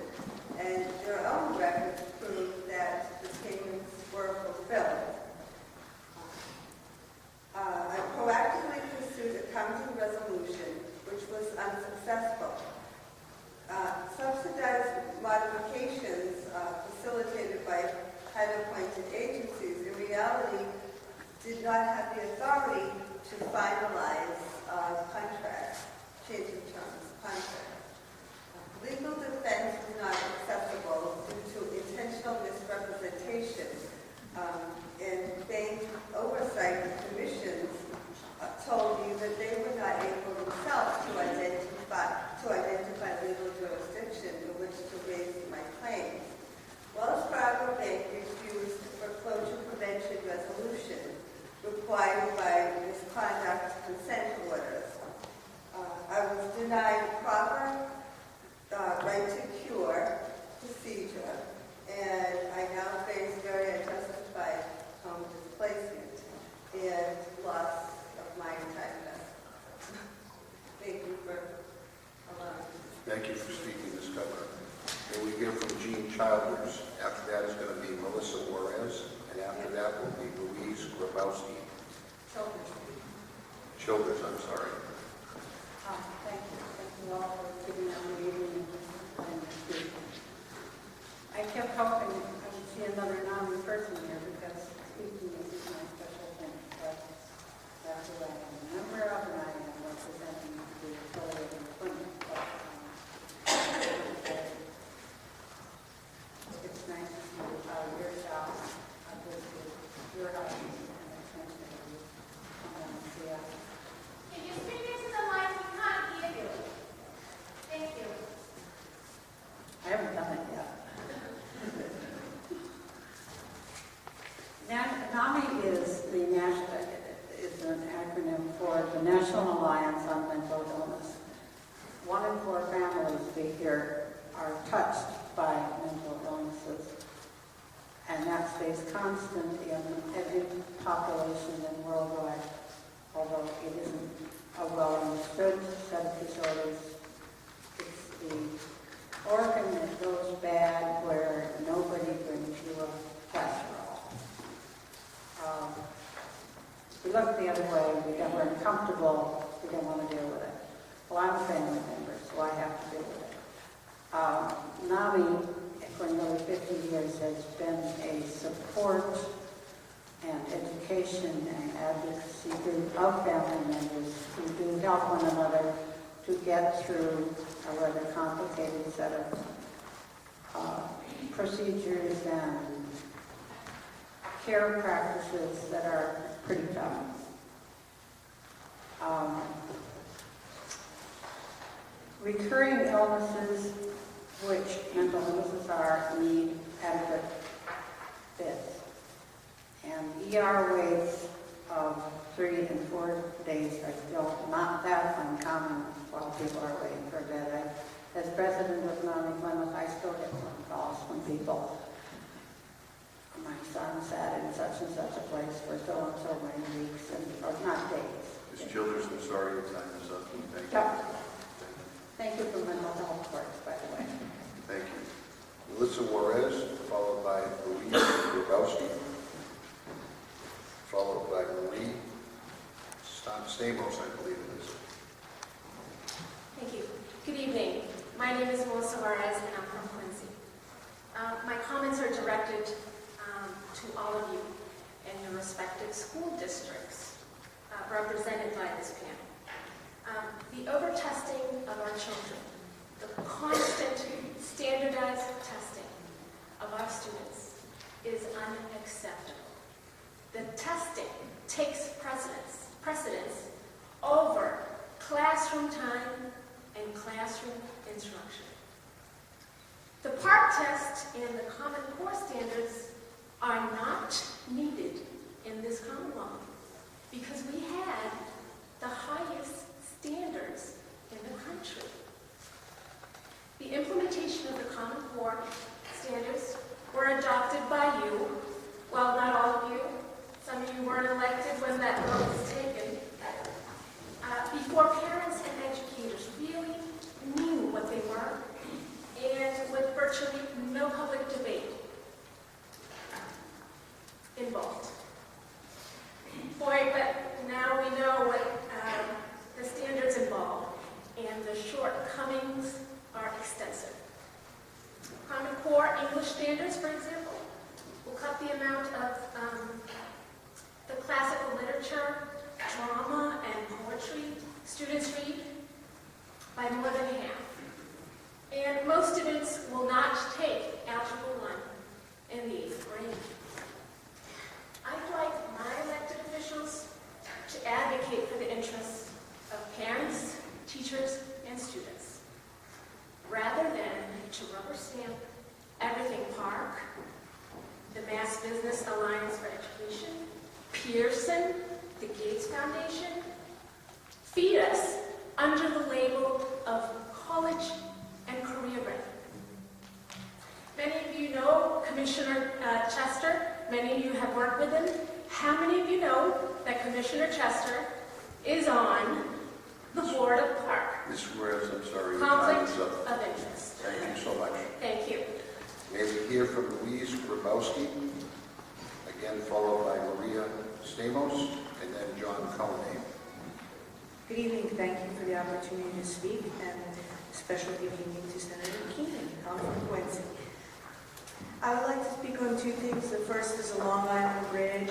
and their own records prove that the payments were fulfilled. I proactively pursued accounting resolution, which was unsuccessful. Subsidized modifications facilitated by high-appointed agencies in reality did not have the authority to finalize contracts, change of terms, contracts. Legal defense is not accessible due to intentional misrepresentation, and bank oversight commissions told me that they were not able themselves to identify legal jurisdiction in which to raise my claims. Wells Fargo Bank refused foreclosure prevention resolution required by misconduct consent orders. I was denied proper right to cure procedure, and I now face very unjustified home displacement and loss of my entire investment. Thank you for allowing me. Thank you for speaking, Ms. Cutler. May we hear from Jean Childers. After that is going to be Melissa Juarez, and after that will be Louise Grabowski. Childers, I'm sorry. Thank you. Thank you all for giving us the evening and speak. I kept hoping I would see another non-person here because speaking is my special thing. But that's what I am a member of, and I am representing the affiliate of women. It's nice to see your shop. I've visited your house, and it's nice to have you come down and see us. Can you speak into the mic? We can't hear you. Thank you. I haven't done it yet. NAMI is an acronym for the National Alliance on Mental Illness. 1 in 4 families we hear are touched by mental illnesses, and that stays constant in every population and worldwide, although it isn't a well-understood set of disorders. It's the organ that goes bad where nobody brings you a casserole. We look the other way, we're uncomfortable, we don't want to deal with it. Well, I'm a family member, so I have to deal with it. NAMI, for nearly 50 years, has been a support and education and advocacy group of family members who do help one another to get through a rather complicated set of procedures and care practices that are pretty tough. recurring illnesses, which mental illnesses are, need adequate beds. And ER waits of 3 and 4 days are still not that uncommon while people are waiting for a bed. As president of R-Weymouth, I still get phone calls from people. My son sat in such and such a place for so and so many weeks, or not days. Ms. Childers, I'm sorry your time is up. Thank you. Yep. Thank you for mental health works, by the way. Thank you. Melissa Juarez, followed by Louise Grabowski, followed by Marie Stamos, I believe it is. Thank you. Good evening. My name is Melissa Juarez, and I'm from Quincy. My comments are directed to all of you in your respective school districts represented by this panel. The over-testing of our children, the constant standardized testing of our students is unacceptable. The testing takes precedence over classroom time and classroom instruction. The PARCC test and the Common Core standards are not needed in this Commonwealth because we had the highest standards in the country. The implementation of the Common Core standards were adopted by you. Well, not all of you. Some of you weren't elected when that vote was taken. Before parents and educators really knew what they were, and with virtually no public debate involved. Boy, but now we know what the standards involve, and the shortcomings are extensive. Common Core English standards, for example, will cut the amount of the classical literature, drama, and poetry students read by more than half. And most students will not take Algebra 1 in the 8th grade. I'd like my elected officials to advocate for the interests of parents, teachers, and students, rather than to rubber stamp everything PARCC, the Mass Business Alliance for Education, Pearson, the Gates Foundation, feed us under the label of college and career ready. Many of you know Commissioner Chester. Many of you have worked with him. How many of you know that Commissioner Chester is on the board of PARCC? Ms. Juarez, I'm sorry, your time Conflict is up. of interest. Thank you so much. Thank you. May we hear from Louise Grabowski, again followed by Maria Stamos, and then John Culminate. Good evening. Thank you for the opportunity to speak, and special good evening to Senator Keenan, from Quincy. I would like to speak on two things. The first is the Long Island Bridge,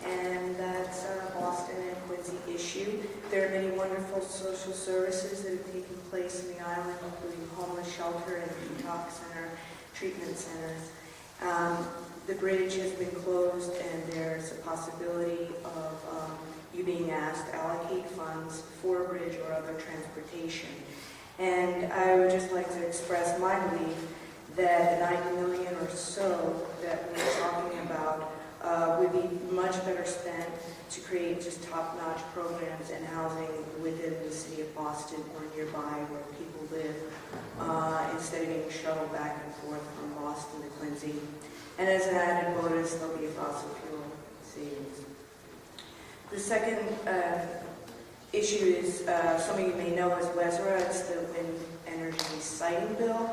and that's a Boston and Quincy issue. There are many wonderful social services that have taken place in the island, including homeless shelter and detox center, treatment centers. The bridge has been closed, and there's a possibility of you being asked to allocate funds for a bridge or other transportation. And I would just like to express my belief that the 90 million or so that we're talking about would be much better spent to create just top-notch programs and housing within the city of Boston or nearby where people live, instead of being shuttled back and forth from Boston to Quincy. And as an added bonus, there'll be a fossil fuel savings. The second issue is, some of you may know, is WESRA. It's the Wind Energy Siting Bill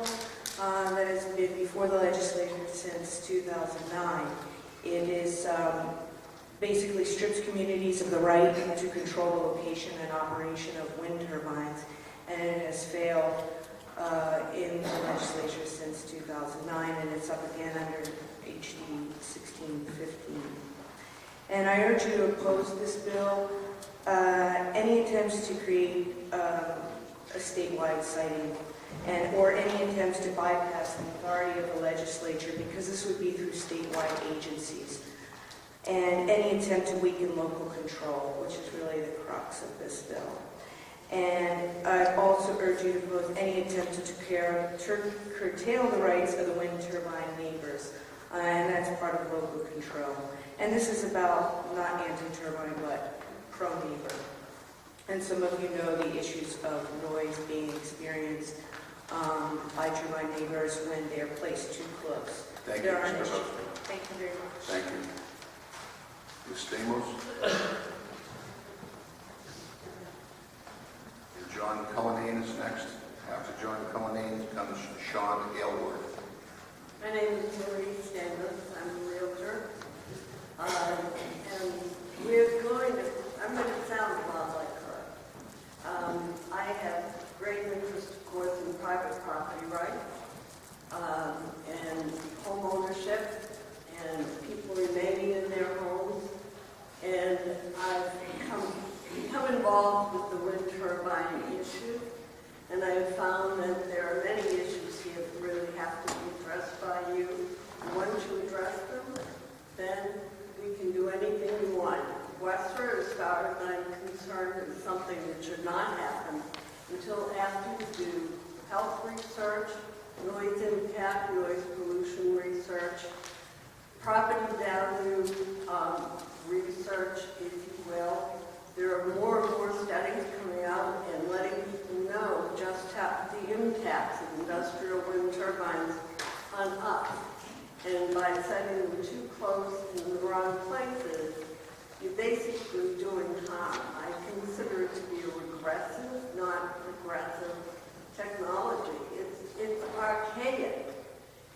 that has been before the legislature since 2009. It is basically strips communities of the right to control the location and operation of wind turbines, and it has failed in the legislature since 2009, and it's up again under HD 1615. And I urge you to oppose this bill. Any attempts to create a statewide siting or any attempts to bypass the authority of the legislature, because this would be through statewide agencies, and any attempt to weaken local control, which is really the crux of this bill. And I also urge you to oppose any attempt to curtail the rights of the wind turbine neighbors. And that's part of local control. And this is about not anti-turbine, but pro-neighbor. And some of you know the issues of noise being experienced by turbine neighbors when they're placed too close. Thank you, There are Mr. issues. Rosenberg. Thank you very much. Thank you. Ms. Stamos? And John Cullinane is next. After John Cullinane comes Sean Aylward. My name is Marie Stamos. I'm a realtor. And I'm going to sound a lot like her. I have great interest, of course, in private property rights and home ownership and people remaining in their homes. And I've become involved with the wind turbine issue. And I have found that there are many issues here that really have to be addressed by you. And once you address them, then we can do anything we want. Westford, as far as I'm concerned, is something that should not happen until after you do health research, noise impact, noise pollution research, property value research, if you will. There are more and more studies coming out and letting people know just how the impacts of industrial wind turbines on us. And by setting them too close in the wrong places, you're basically doing harm. I consider it to be a regressive, not aggressive technology. It's archaic.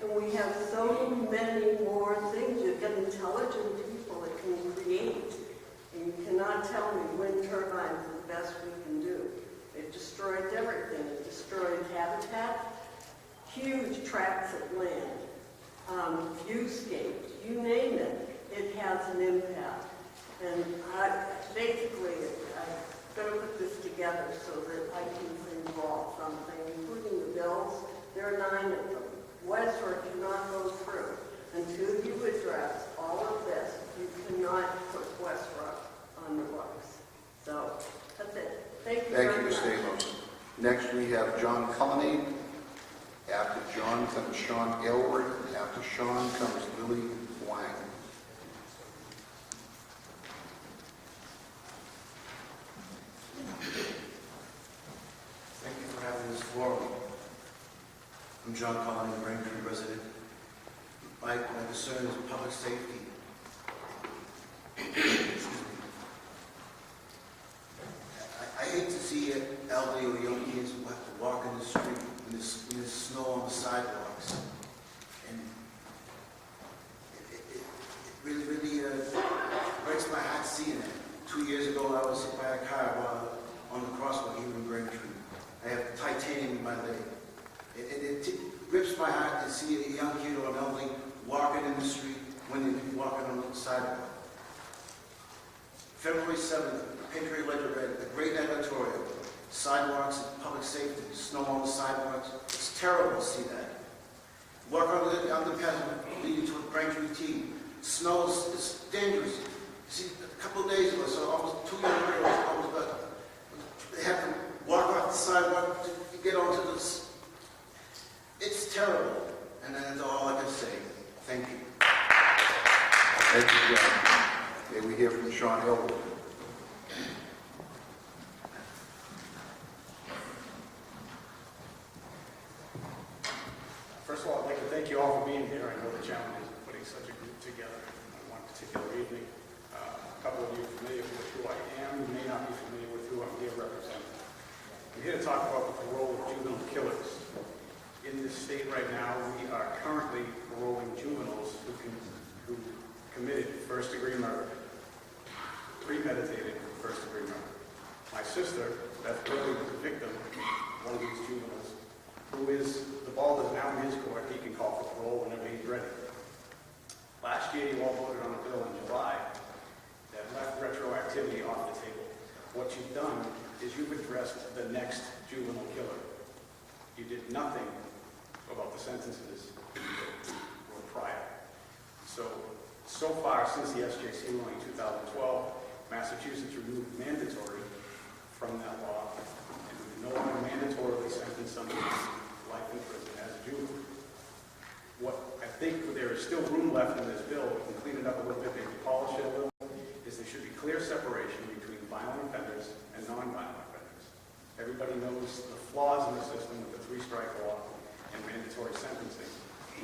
And we have so many more things. You've got intelligent people that can create. And you cannot tell me wind turbines are the best we can do. They've destroyed everything. They've destroyed habitat, huge tracts of land, viewscapes, you name it, it has an impact. And basically, I'm going to put this together so that I can involve something, including the bills. There are 9 of them. Westford cannot go through until you address all of this. You cannot put Westford on the books. So that's it. Thank you very much. Thank you, Ms. Stamos. Next, we have John Cullinane. After John comes Sean Aylward. After Sean comes Lily Wang. Thank you for having this forum. I'm John Keenan, a Braintree resident. My concern is public safety. I hate to see elderly or young kids who have to walk in the street when there's snow on the sidewalks. And it really breaks my heart seeing it. 2 years ago, I was hit by a car while on the crosswalk here in Braintree. I have titanium in my leg. It grips my heart to see a young kid or an elderly walking in the street when they're walking on the sidewalk. February 7th, Patriot Ledger read a great editorial. Sidewalks, public safety, snow on the sidewalks. It's terrible to see that. Walk on the underpass leading to a Braintree T. Snow is dangerous. See, a couple of days ago, so almost 2 young girls, they have to walk off the sidewalk to get onto this. It's terrible, and that's all I can say. Thank you. Thank you, John. May we hear from Sean Aylward. First of all, I'd like to thank you all for being here. I know the challenge is putting such a group together on one particular evening. A couple of you are familiar with who I am. You may not be familiar with who I'm here representing. I'm here to talk about the parole of juvenile killers. In this state right now, we are currently paroling juveniles who committed first-degree murder, premeditated first-degree murder. My sister, Beth Willie, was a victim of one of these juveniles, the ball is now in his court. He can call for parole whenever he's ready. Last year, you all voted on a bill in July that left retroactivity off the table. What you've done is you've addressed the next juvenile killer. You did nothing about the sentences that were prior. So far, since the SJC ruling in 2012, Massachusetts removed mandatory from that law room left in this bill, we can clean it up a little bit, maybe polish it a little, is there should be clear separation between violent offenders and non-violent offenders. Everybody knows the flaws in the system with the 3-strike law and mandatory sentencing.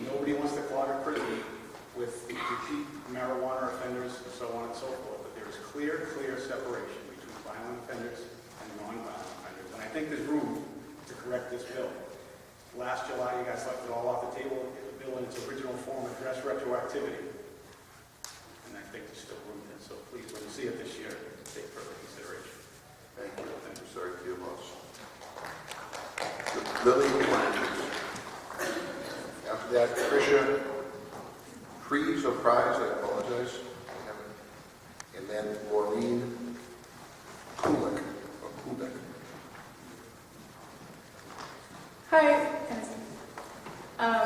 Nobody wants to clog a prison with repeat marijuana offenders and so on and so forth, but there is clear separation between violent offenders and non-violent offenders. And I think there's room to correct this bill. Last July, you guys left it all off the table. The bill in its original form addressed retroactivity. And I think there's still room there. So please, when you see it this year, take further consideration. Thank you. Thank you, sir, for your motion. Lily Flanders. After that, Tricia Freeze or Prize, I apologize. And then Maureen Kulik or Kubek.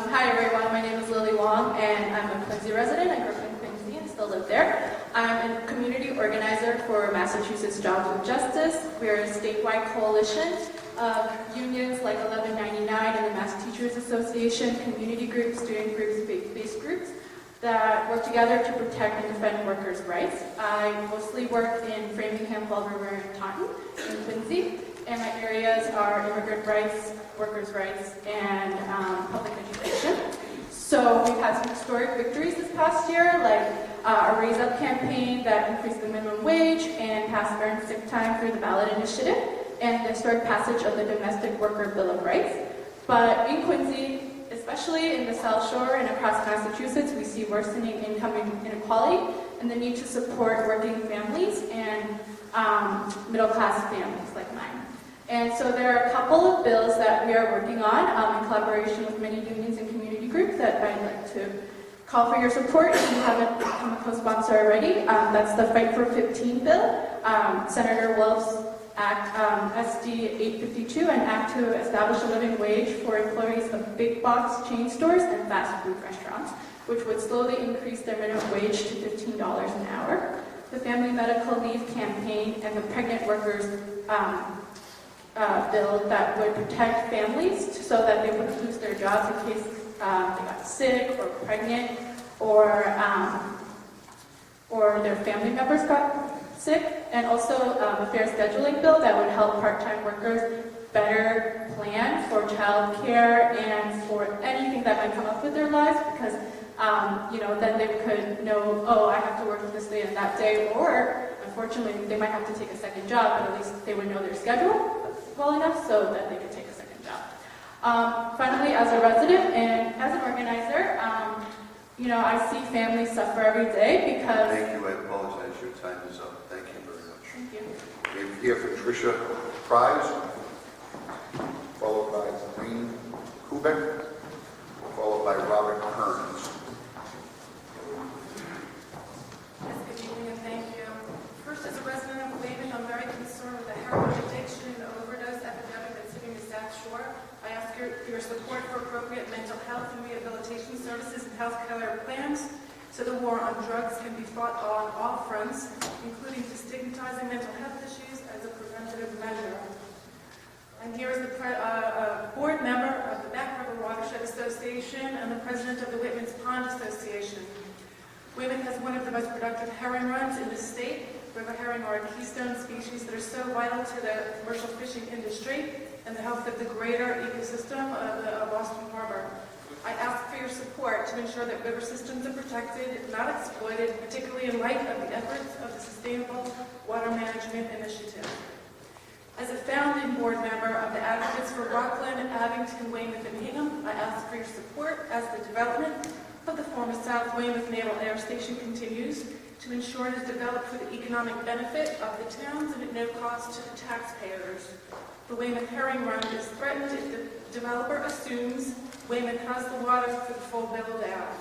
Hi everyone, my name is Lily Wong and I'm a Quincy resident. I grew up in Quincy and still live there. I'm a community organizer for Massachusetts Jobs with Justice. We're a statewide coalition of unions like 1199 and the Mass Teachers Association, community groups, student groups, faith-based groups that work together to protect and defend workers' rights. I mostly work in Framingham, Fall River, and Taunton in Quincy. And my areas are immigrant rights, workers' rights, and public education. So we've had some historic victories this past year, like a Raise Up campaign that increased the minimum wage and passed earned sick time through the ballot initiative, and the historic passage of the Domestic Worker Bill of Rights. But in Quincy, especially in the South Shore and across Massachusetts, we see worsening income inequality and the need to support working families and middle-class families like mine. And so there are a couple of bills that we are working on in collaboration with many unions and community groups that I'd like to call for your support if you haven't become a co-sponsor already. That's the Fight for 15 bill, Senator Wolf's Act SD 852, an act to establish a living wage for employees of big box chain stores and fast food restaurants, which would slowly increase their minimum wage to $15 an hour. The Family Medical Leave Campaign and the Pregnant Workers bill that would protect families so that they wouldn't lose their jobs in case they got sick or pregnant or their family members got sick, and also a fair scheduling bill that would help part-time workers better plan for child care and for anything that might come up with their lives, because then they could know, oh, I have to work this day and that day, or unfortunately they might have to take a second job, but at least they would know their schedule well enough so that they could take a second job. Finally, as a resident and as an organizer, I see families suffer every day because... Thank you. I apologize. Your time is up. Thank you very much. Thank you. We're here for Tricia Prize, followed by Maureen Kubek, followed by Robert Kearns. Yes, good evening and thank you. First, as a resident of Weymouth, I'm very concerned with the heroin addiction and overdose epidemic that's hitting the South Shore. I ask for your support for appropriate mental health and rehabilitation services and health care plans so the war on drugs can be fought on all fronts, including destigmatizing mental health issues as a preventative measure. I'm here as the board member of the Back River Watershed Association and the president of the Whitman's Pond Association. Weymouth has one of the most productive herring runs in the state. River herring are a keystone species that are so vital to the commercial fishing industry and the health of the greater ecosystem of Boston Harbor. I ask for your support to ensure that river systems are protected, not exploited, particularly in light of the efforts of the Sustainable Water Management Initiative. As a founding board member of the Advocates for Rockland, Abington, Weymouth, and Hingham, I ask for your support as the development of the former South Weymouth Naval Air Station continues to ensure it is developed for the economic benefit of the towns and at no cost to the taxpayers. The Weymouth herring run is threatened if the developer assumes Weymouth has the water for the full build-out.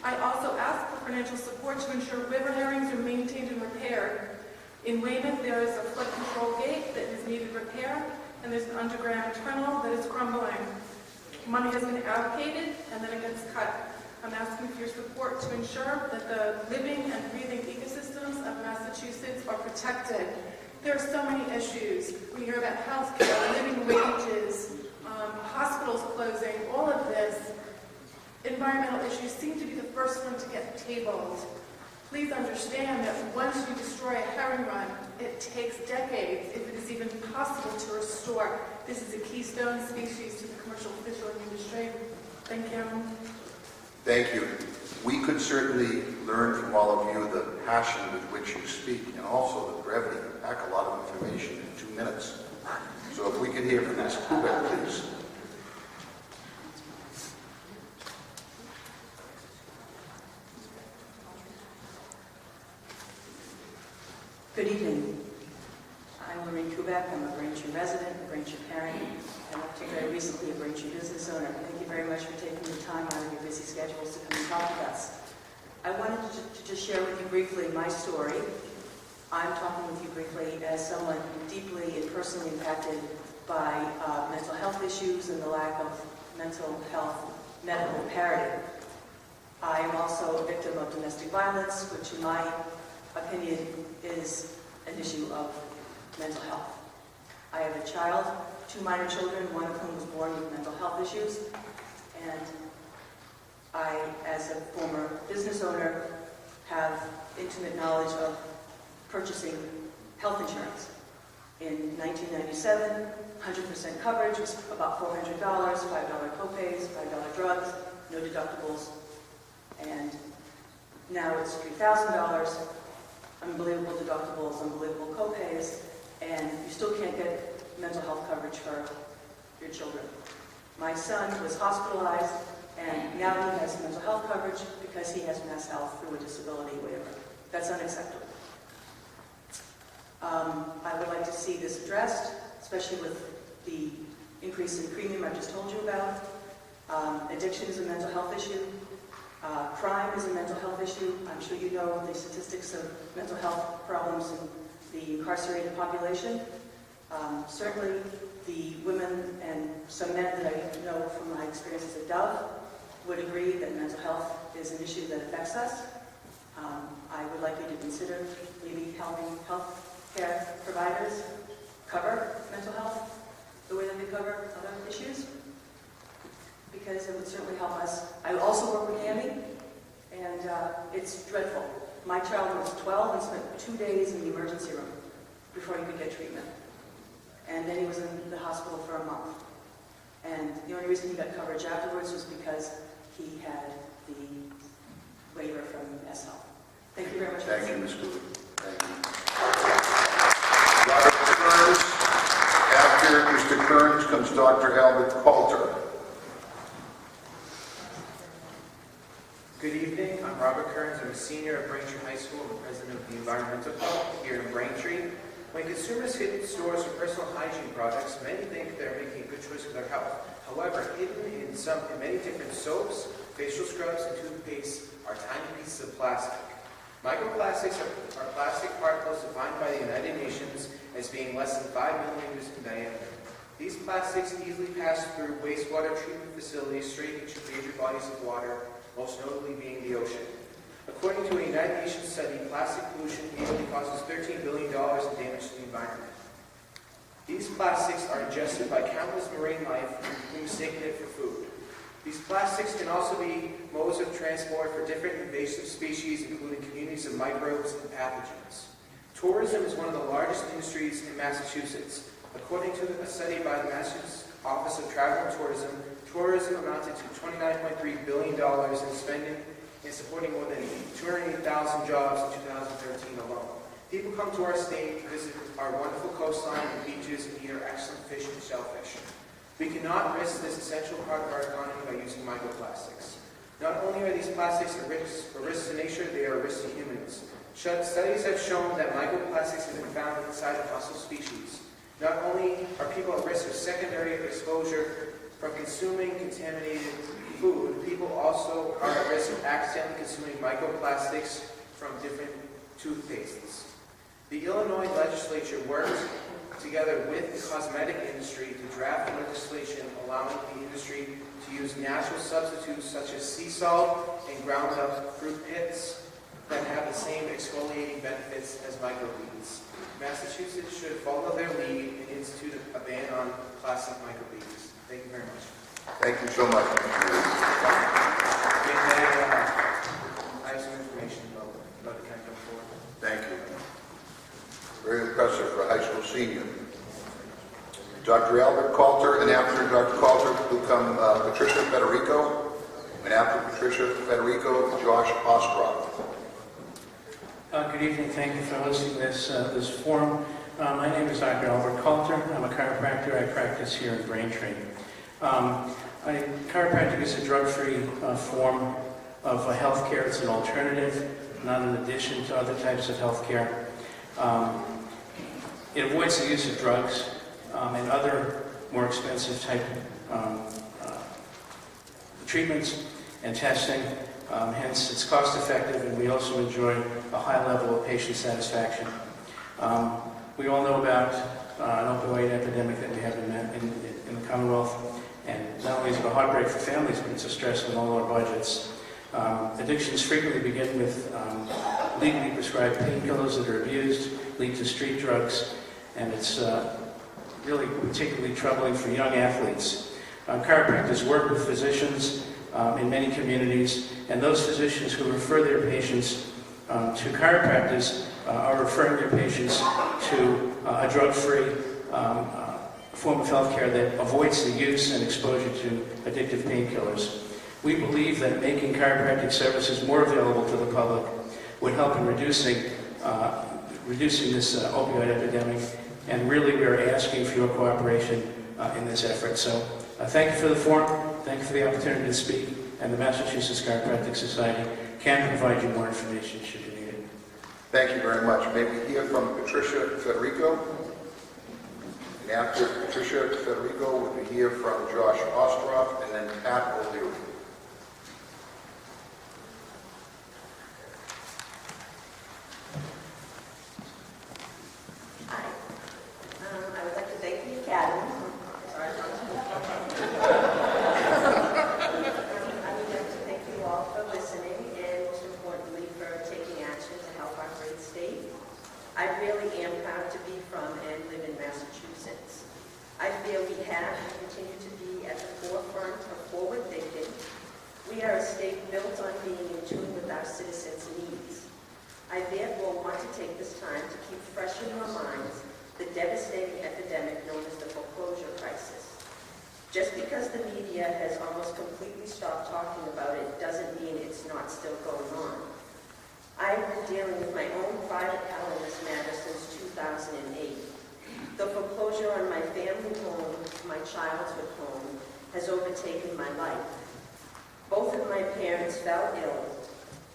I also ask for financial support to ensure river herrings are maintained and repaired. In Weymouth, there is a flood control gate that has needed repair, and there's an underground tunnel that is crumbling. Money has been allocated, and then it gets cut. I'm asking for your support to ensure that the living and breathing ecosystems of Massachusetts are protected. There are so many issues. We hear about health care, living wages, hospitals closing, all of this. environmental issues seem to be the first one to get tabled. Please understand that once you destroy a herring run, it takes decades, if it is even possible, to restore. This is a keystone species to the commercial fishing industry. Thank you. Thank you. We could certainly learn from all of you the passion with which you speak and also the brevity. You pack a lot of information in 2 minutes. So if we could hear from Ms. Kubek, please. Good evening. I'm Maureen Kubek. I'm a Braintree resident, a Braintree parent, and up to very recently a Braintree business owner. Thank you very much for taking the time out of your busy schedules to come and talk with us. I wanted to just share with you briefly my story. I'm talking with you briefly as someone deeply and personally impacted by mental health issues and the lack of mental health medical parity. I am also a victim of domestic violence, which in my opinion is an issue of mental health. I have a child, 2 minor children, one of whom was born with mental health issues, and I, as a former business owner, have intimate knowledge of purchasing health insurance. In 1997, 100% coverage was about $400, $5 copays, $5 drugs, no deductibles, and now it's $3,000, unbelievable deductibles, unbelievable copays, and you still can't get mental health coverage for your children. My son was hospitalized, and now he has mental health coverage because he has mass health through a disability waiver. That's unacceptable. I would like to see this addressed, especially with the increase in premium I just told you about. Addiction is a mental health issue. Crime is a mental health issue. I'm sure you know the statistics of mental health problems in the incarcerated population. Certainly, the women and some men that I know from my experiences at Dove would agree that mental health is an issue that affects us. I would like you to consider maybe helping health care providers cover mental health the way that they cover other issues, because it would certainly help us. I also work with Andy, and it's dreadful. My child was 12 and spent 2 days in the emergency room before he could get treatment. And then he was in the hospital for a month. And the only reason he got coverage afterwards was because he had the waiver from S-Health. Thank you very much. Thank you, Ms. Gould. Thank you. Robert Kearns. After Mr. Kearns comes Dr. Albert Coulter. Good evening. I'm Robert Kearns. I'm a senior at Braintree High School and the president of the Environmental Club here in Braintree. When consumers hit stores for personal hygiene products, many think they're making a good choice for their health. However, hidden in many different soaps, facial scrubs, and toothpaste are tiny pieces of plastic. Microplastics are plastic particles defined by the United Nations as being less than 5 millimeters in diameter. These plastics easily pass through wastewater treatment facilities straight into major bodies of water, most notably being the ocean. According to a United Nations study, plastic pollution annually causes $13 billion in damage to the environment. These plastics are ingested by countless marine life who mistake it for food. These plastics can also be modes of transport for different invasive species, including communities of microbes and pathogens. Tourism is one of the largest industries in Massachusetts. According to a study by the Massachusetts Office of Travel and Tourism, tourism amounted to $29.3 billion in spending and supporting more than 280,000 jobs in 2013 alone. People come to our state to visit our wonderful coastline and beaches and eat our excellent fish and shellfish. We cannot risk this essential part of our economy by using microplastics. Not only are these plastics a risk to nature, they are a risk to humans. Studies have shown that microplastics have been found inside of fossil species. Not only are people at risk of secondary exposure from consuming contaminated food, people also are at risk of accidentally consuming microplastics from different toothpastes. The Illinois legislature worked together with the cosmetic industry to draft legislation allowing the industry to use natural substitutes such as sea salt and ground up fruit pits that have the same exfoliating benefits as microbeads. Massachusetts should follow their lead and institute a ban on plastic microbeads. Thank you very much. Thank you so much, Mr. Very impressive for a high school senior. Dr. Albert Coulter, and after Dr. Coulter will come Patricia Federico, and after Patricia Federico, Josh Ostroff. Good evening. Thank you for hosting this forum. My name is Dr. Albert Coulter. I'm a chiropractor. I practice here in Braintree. Chiropractic is a drug-free form of healthcare. It's an alternative, not an addition to other types of healthcare. It avoids the use of drugs and other more expensive type treatments and testing. Hence, it's cost-effective, and we also enjoy a high level of patient satisfaction. We all know about an opioid epidemic that we have in the Commonwealth, and not only is it a heartbreak for families, but it's a stress on all our budgets. Addictions frequently begin with legally prescribed painkillers that are abused, lead to street drugs, and it's really particularly troubling for young athletes. Chiropractors work with physicians in many communities, and those physicians who refer their patients to chiropractors are referring their patients to a drug-free form of healthcare that avoids the use and exposure to addictive painkillers. We believe that making chiropractic services more available to the public would help in reducing this opioid epidemic, and really we are asking for your cooperation in this effort. So thank you for the forum, thank you for the opportunity to speak, and the Massachusetts Chiropractic Society can provide you more information should you need it. Thank you very much. May we hear from Patricia Federico? And after Patricia Federico, we hear from Josh Ostroff, and then Pat O'Leary. I would like to thank the Academy. I would like to thank you all for listening and, most importantly, for taking action to help our great state. I really am proud to be from and live in Massachusetts. I feel we have and continue to be at the forefront of forward thinking. We are a state built on being in tune with our citizens' needs. I therefore want to take this time to keep fresh in your minds the devastating epidemic known as the foreclosure crisis. Just because the media has almost completely stopped talking about it doesn't mean it's not still going on. I've been dealing with my own private hell in this matter since 2008. The foreclosure on my family home, my childhood home, has overtaken my life. Both of my parents fell ill.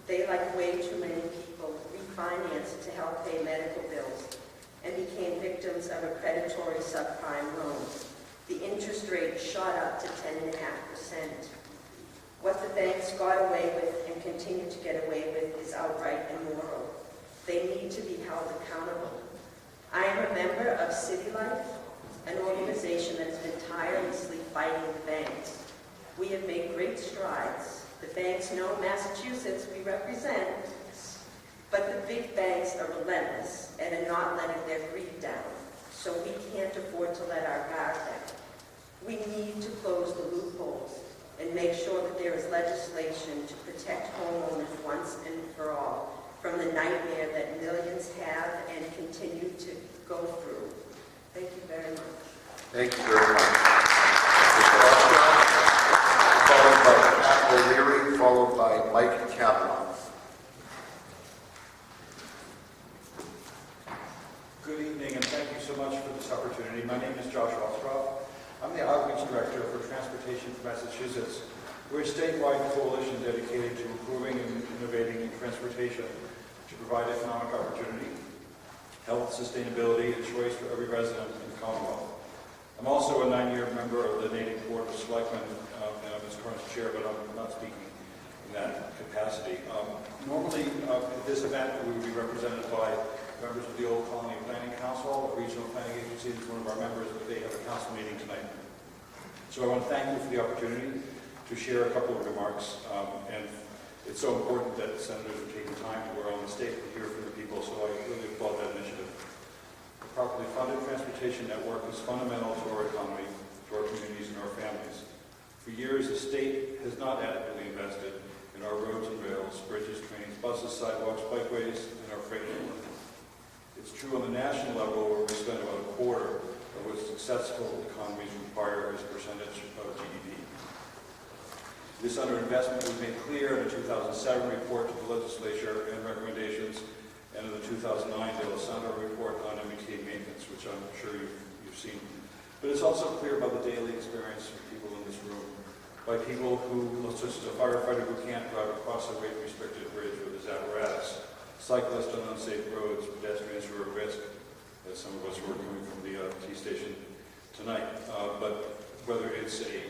They, like way too many people, refinanced to help pay medical bills and became victims of a predatory subprime loan. The interest rate shot up to 10.5%. What the banks got away with and continue to get away with is outright immoral. They need to be held accountable. I am a member of City Life, an organization that has been tirelessly fighting the banks. We have made great strides. The banks know Massachusetts we represent, but the big banks are relentless and are not letting their greed down, so we can't afford to let our guard down. We need to close the loopholes and make sure that there is legislation to protect homeowners once and for all from the nightmare that millions have and continue to go through. Thank you very much. Thank you very much. Mr. Ostroff, followed by Pat O'Leary, followed by Mike Kavanaugh. Good evening, and thank you so much for this opportunity. My name is Josh Ostroff. I'm the Outreach Director for Transportation for Massachusetts. We're a statewide coalition dedicated to improving and innovating in transportation to provide economic opportunity, health, sustainability, and choice for every resident in the Commonwealth. I'm also a 9-year member of the Natick Board of Selectmen, and I'm its current chair, but I'm not speaking in that capacity. Normally, at this event, we would be represented by members of the Old Colony Planning Council, a regional planning agency that's one of our members, but they have a council meeting tonight. So I want to thank you for the opportunity to share a couple of remarks. And it's so important that senators are taking time to go around the state to hear from the people, so I really applaud that initiative. A properly funded transportation network is fundamental to our economy, to our communities, and our families. For years, the state has not adequately invested in our roads and rails, bridges, trains, buses, sidewalks, bikeways, and our freight network. It's true on the national level, where we spend about a quarter of what successful economies require as a percentage of GDP. This underinvestment was made clear in the 2007 report to the legislature and recommendations, and in the 2009 De La Sandra report on MBTA maintenance, which I'm sure you've seen. But it's also clear by the daily experience of people in this room, by people who, such as a firefighter who can't drive across a weight-restricted bridge with his apparatus, cyclists on unsafe roads, pedestrians who are at risk, as some of us who are coming from the T station tonight. But whether it's a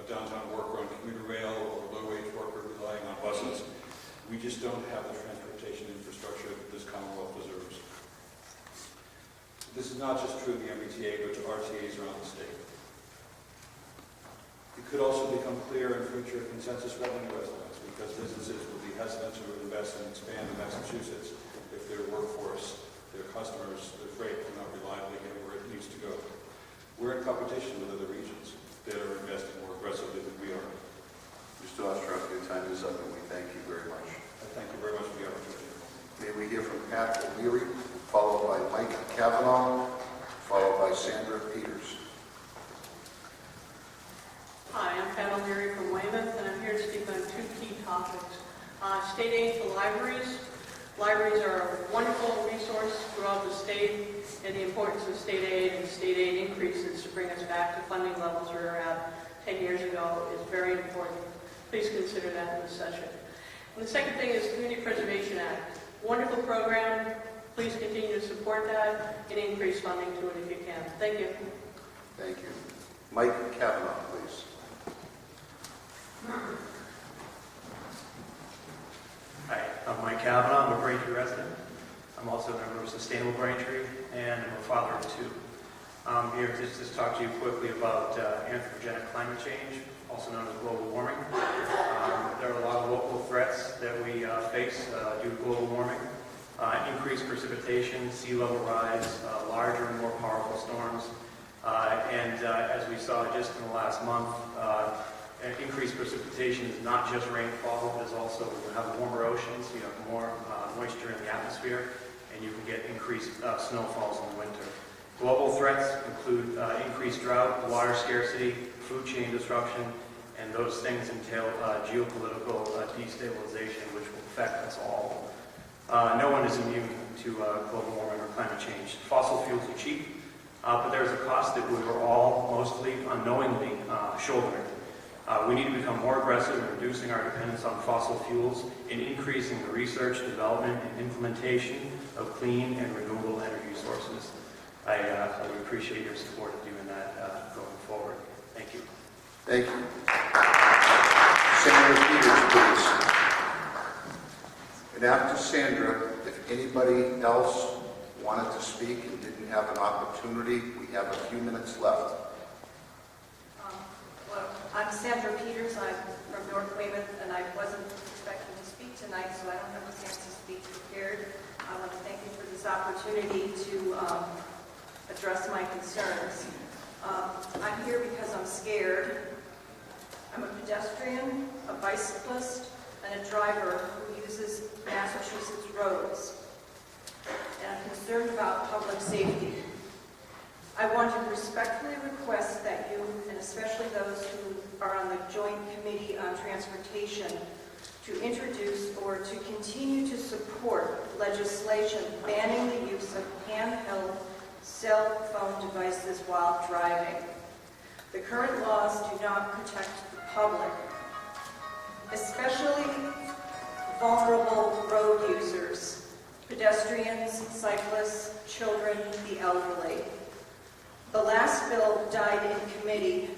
downtown worker on commuter rail or a low-wage worker relying on buses, we just don't have the transportation infrastructure that this Commonwealth deserves. This is not just true of the MBTA, but to RTAs around the state. It could also become clear in future consensus revenue estimates, because businesses will be hesitant to invest and expand in Massachusetts if their workforce, their customers, their freight cannot reliably get where it needs to go. We're in competition with other regions that are investing more aggressively than we are. Mr. Ostrov, your time is up, and we thank you very much. I thank you very much for the opportunity. May we hear from Pat O'Leary, followed by Mike Cavanaugh, followed by Sandra Peters. Hi, I'm Pat O'Leary from Weymouth, and I'm here to speak on two key topics. State aid to libraries. Libraries are a wonderful resource throughout the state, and the importance of state aid increases to bring us back to funding levels we were at 10 years ago is very important. Please consider that in this session. And the second thing is Community Preservation Act. Wonderful program. Please continue to support that and increase funding to it if you can. Thank you. Thank you. Mike Cavanaugh, please. Hi, I'm Mike Cavanaugh. I'm a Braintree resident. I'm also a member of Sustainable Braintree, and I'm a father of two. I'm here to just talk to you quickly about anthropogenic climate change, also known as global warming. There are a lot of local threats that we face due to global warming. Increased precipitation, sea level rise, larger and more powerful storms, and as we saw just in the last month, increased precipitation is not just rainfall, it is also, you have warmer oceans, you have more moisture in the atmosphere, and you can get increased snowfalls in the winter. Global threats include increased drought, water scarcity, food chain disruption, and those things entail geopolitical destabilization, which will affect us all. No one is immune to global warming or climate change. Fossil fuels are cheap, but there's a cost that we are all mostly unknowingly shouldering. We need to become more aggressive in reducing our dependence on fossil fuels and increasing the research, development, and implementation of clean and renewable energy sources. I would appreciate your support of doing that going forward. Thank you. Thank you. Sandra Peters, please. And after Sandra, if anybody else wanted to speak and didn't have an opportunity, we have a few minutes left. I'm Sandra Peters. I'm from North Weymouth, and I wasn't expecting to speak tonight, so I don't have a chance to speak prepared. I want to thank you for this opportunity to address my concerns. I'm here because I'm scared. I'm a pedestrian, a bicyclist, and a driver who uses Massachusetts roads. And I'm concerned about public safety. I want to respectfully request that you, and especially those who are on the Joint Committee on Transportation, to introduce or to continue to support legislation banning the use of handheld cell phone devices while driving. The current laws do not protect the public, especially vulnerable road users, pedestrians, cyclists, children, the elderly. The last bill died in committee.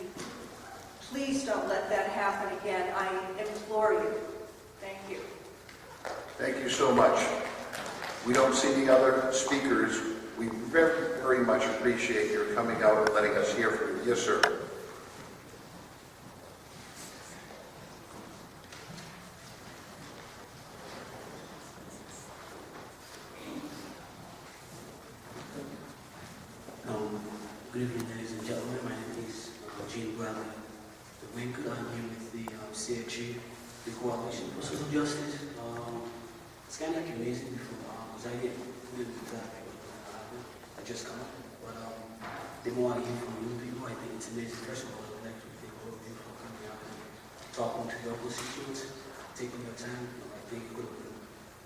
Please don't let that happen again. I implore you. Thank you. Thank you so much. We don't see the other speakers. We very, very much appreciate your coming out and letting us hear from you. Yes, sir. Good evening, ladies and gentlemen. My name is Gene Bradley. I'm here with the CHG, the Coalition for Social Justice. It's kind of like amazing because I get with that. just come up. But the more I hear from you people, I think it's amazing. First of all, I'd like to thank all of you for coming out and talking to your constituents, taking your time. I think it could have been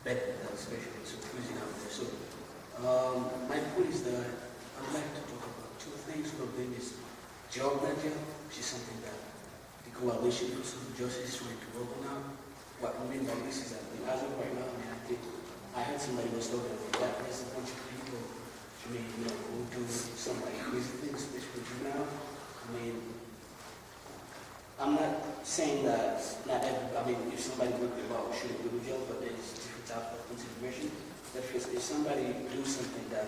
better than that, especially so freezing out there. So my point is that I'd like to talk about two things. One of them is job market, which is something that the coalition for social justice is trying to work on now. What I mean by this is that as of right now, I mean, I think I heard somebody was talking about that there's a bunch of people, I mean, you know, who do some like crazy things, especially juvenile. I mean, I'm not saying that not every, I mean, if somebody would be about shouldn't go to jail, but there's different types of consideration. That if somebody do something that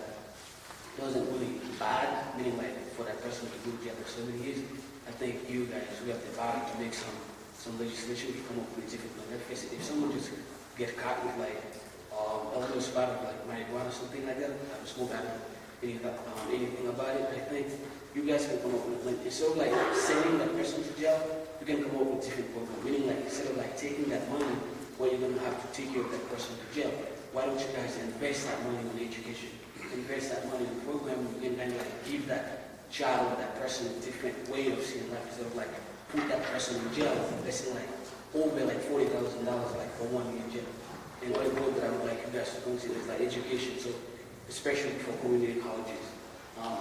doesn't really bad, meaning like for that person to go to jail for so many years, I think you guys, we have the body to make some legislation to come up with different like that. If someone just get caught with like a little spot of like marijuana or something like that, I don't smoke, I don't know anything about it, I think you guys can come up with a plan. Instead of like sending that person to jail, you can come up with different programs. Meaning like instead of like taking that money where you're gonna have to take care of that person to jail, why don't you guys invest that money in education? Invest that money in a program, you can then like give that child or that person a different way of seeing life instead of like put that person in jail, investing like over like $40,000 like for 1 year in jail. And what that I would like you guys to consider is like education, so especially for community colleges.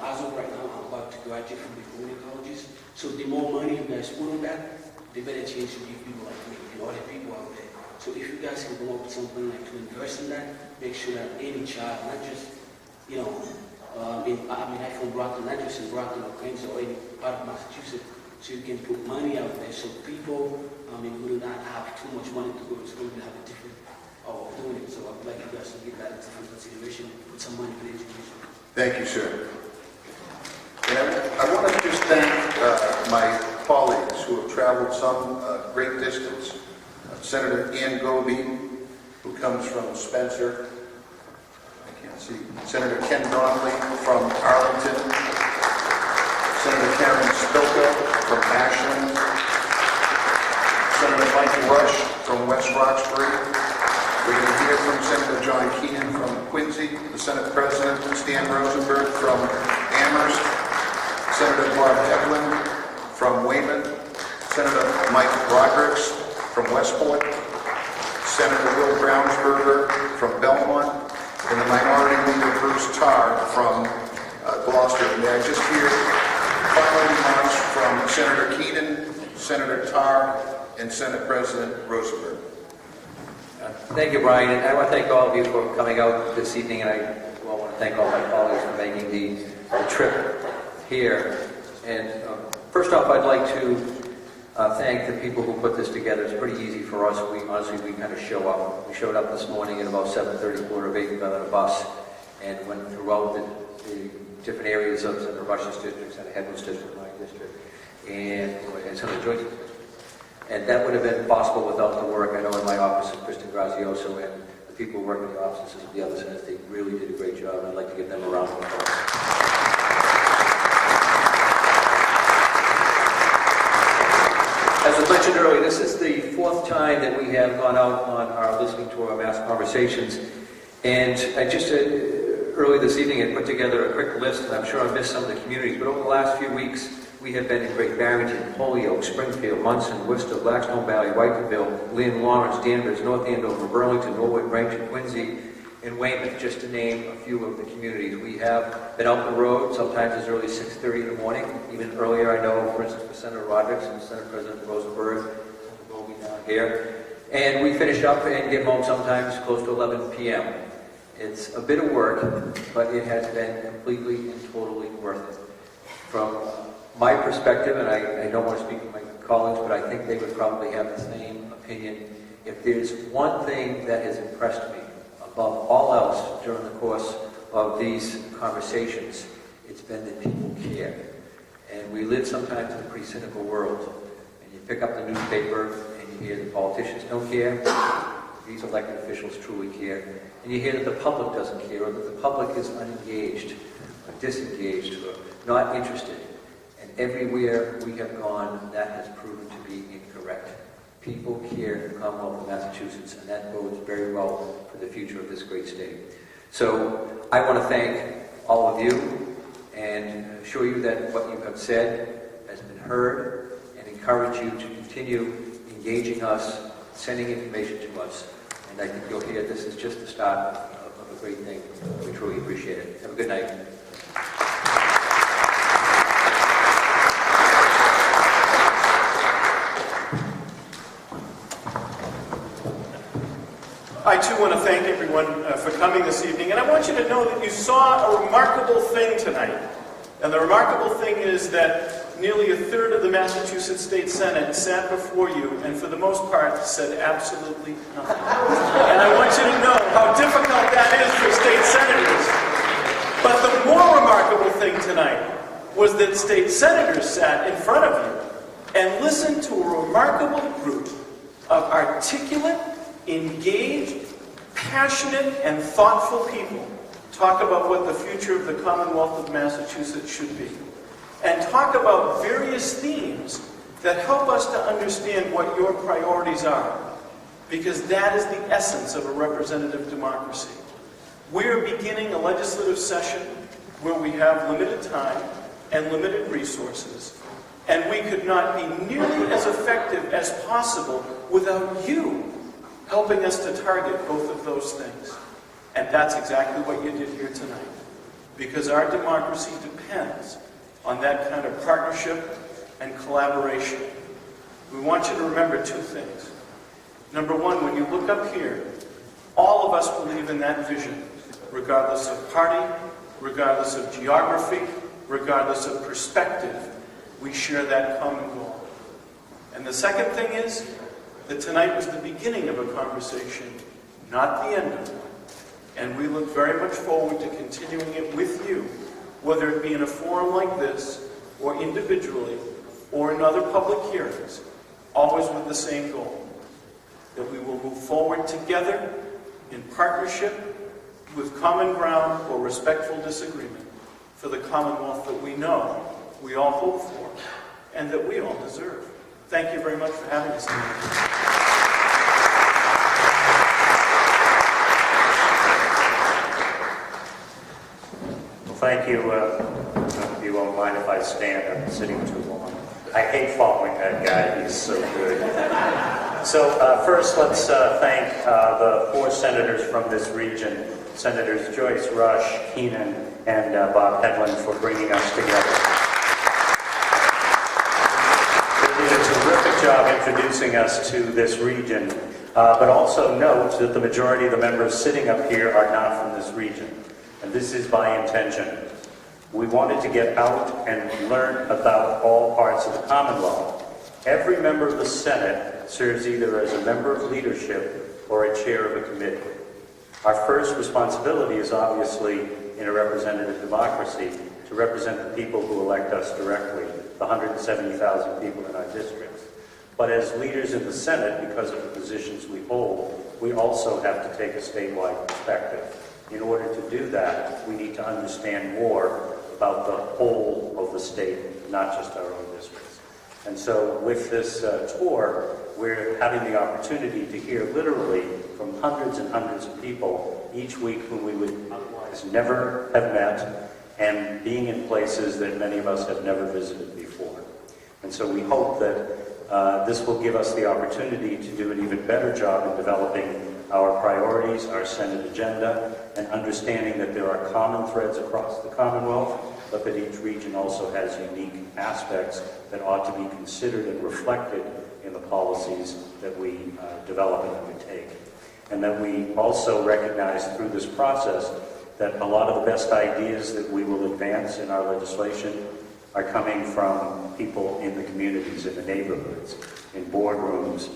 As of right now, I'm about to graduate from the community colleges, so the more money you guys put on that, the better chance you give people like me and other people out there. So if you guys can come up with something like to invest in that, make sure that any child, not just, you know, I'm from Brockton, not just in Brockton or Queens or any part of Massachusetts, so you can put money out there so people who do not have too much money to go to school will have a different of doing it. So I would like you guys to give that into consideration, put some money for education. Thank you, sir. And I want to just thank my colleagues who have traveled some great distance. Senator Ann Goby, who comes from Spencer. I can't see. Senator Ken Donnelly from Arlington. Senator Karen Spilka from Ashland. Senator Mike Rush from West Roxbury. We're going to hear from Senator John Keenan from Quincy, the Senate President Stan Rosenberg from Amherst, Senator Bob Hedlund from Weymouth, Senator Mike Rodericks from Westport, Senator Will Brownsberger from Belmont, and the Minority Leader Bruce Tarr from Gloucester. And I just hear final remarks from Senator Keenan, Senator Tarr, and Senate President Rosenberg. Thank you, Brian, and I want to thank all of you for coming out this evening, and I want to thank all my colleagues for making the trip here. And first off, I'd like to thank the people who put this together. It's pretty easy for us. We kind of show up. We showed up this morning at about 7:30, quarter of 8, we got on a bus, and went throughout the different areas of Senator Rush's district, Senator Hedlund's district, my district, and Senator Joyce's district. And that would have been possible without the work. I know in my office of Kristen Grazioso and the people who work in the offices of the other senators, they really did a great job, and I'd like to give them a round of applause. As I mentioned earlier, this is the 4th time that we have gone out on our listening to our mass conversations. And I just early this evening I put together a quick list, and I'm sure I missed some of the communities, but over the last few weeks, we have been in Great Barrington, Holyoke, Springfield, Munson, Worcester, Blackstone Valley, Whiteville, Lynn, Lawrence, Danvers, North Andover, Burlington, Norwood, Braintree, Quincy, and Weymouth, just to name a few of the communities. We have been out the road, sometimes as early as 6:30 in the morning, even earlier, I know, for instance, for Senator Rodericks and Senate President Rosenberg, will be down here. And we finish up and get home sometimes close to 11 p.m. It's a bit of work, but it has been completely and totally worth it. From my perspective, and I don't want to speak for my colleagues, but I think they would probably have the same opinion. If there's one thing that has impressed me above all else during the course of these conversations, it's been that people care. And we live sometimes in a pretty cynical world. And you pick up the newspaper and you hear the politicians don't care, these elected officials truly care, and you hear that the public doesn't care, or that the public is unengaged, or disengaged, or not interested. Everywhere we have gone, that has proven to be incorrect. People care in the Commonwealth of Massachusetts, and that bodes very well for the future of this great state. So I want to thank all of you and assure you that what you have said has been heard, and encourage you to continue engaging us, sending information to us. And I think you'll hear this is just the start of a great thing. We truly appreciate it. Have a good night. I too want to thank everyone for coming this evening, and I want you to know that you saw a remarkable thing tonight. And the remarkable thing is that nearly a third of the Massachusetts State Senate sat before you, and for the most part said absolutely nothing. And I want you to know how difficult that is for state senators. But the more remarkable thing tonight was that state senators sat in front of you and listened to a remarkable group of articulate, engaged, passionate, and thoughtful people talk about what the future of the Commonwealth of Massachusetts should be, and talk about various themes that help us to understand what your priorities are, because that is the essence of a representative democracy. We're beginning a legislative session where we have limited time and limited resources, and we could not be nearly as effective as possible without you helping us to target both of those things. And that's exactly what you did here tonight. Because our democracy depends on that kind of partnership and collaboration. We want you to remember two things. Number one, when you look up here, all of us believe in that vision, regardless of party, regardless of geography, regardless of perspective. We share that common goal. And the second thing is that tonight was the beginning of a conversation, not the end of one. And we look very much forward to continuing it with you, whether it be in a forum like this, or individually, or in other public hearings, always with the same goal, that we will move forward together in partnership with common ground or respectful disagreement for the Commonwealth that we know we all hope for and that we all deserve. Thank you very much for having us tonight. Thank you. If you won't mind if I stand, I'm sitting too long. I hate following that guy. He's so good. So first, let's thank the 4 senators from this region, Senators Joyce, Rush, Keenan, and Bob Hedlund, for bringing us together. They did a terrific job introducing us to this region, but also note that the majority of the members sitting up here are not from this region. And this is by intention. We wanted to get out and learn about all parts of the Commonwealth. Every member of the Senate serves either as a member of leadership or a chair of a committee. Our first responsibility is obviously, in a representative democracy, to represent the people who elect us directly, the 170,000 people in our districts. But as leaders in the Senate, because of the positions we hold, we also have to take a statewide perspective. In order to do that, we need to understand more about the whole of the state, not just our own districts. And so with this tour, we're having the opportunity to hear literally from hundreds and hundreds of people each week whom we would otherwise never have met, and being in places that many of us have never visited before. And so we hope that this will give us the opportunity to do an even better job in developing our priorities, our Senate agenda, and understanding that there are common threads across the Commonwealth, but that each region also has unique aspects that ought to be considered and reflected in the policies that we develop and undertake. And that we also recognize through this process that a lot of the best ideas that we will advance in our legislation are coming from people in the communities, in the neighborhoods, in boardrooms,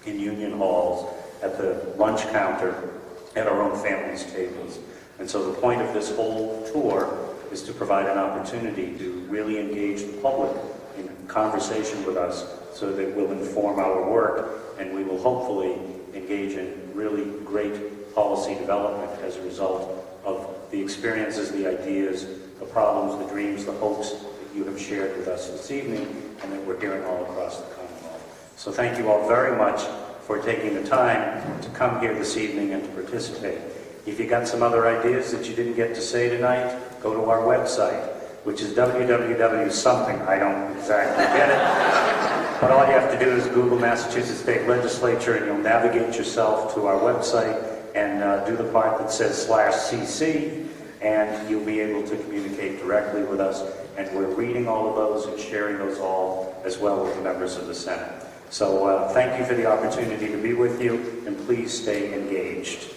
in union halls, at the lunch counter, at our own families' tables. And so the point of this whole tour is to provide an opportunity to really engage the public in conversation with us so that we'll inform our work, and we will hopefully engage in really great policy development as a result of the experiences, the ideas, the problems, the dreams, the hopes that you have shared with us this evening and that we're hearing all across the Commonwealth. So thank you all very much for taking the time to come here this evening and to participate. If you got some other ideas that you didn't get to say tonight, go to our website, which is www.something. I don't exactly get it. But all you have to do is Google Massachusetts State Legislature, and you'll navigate yourself to our website and do the part that says /CC, and you'll be able to communicate directly with us. And we're reading all of those and sharing those all as well with the members of the Senate. So thank you for the opportunity to be with you, and please stay engaged.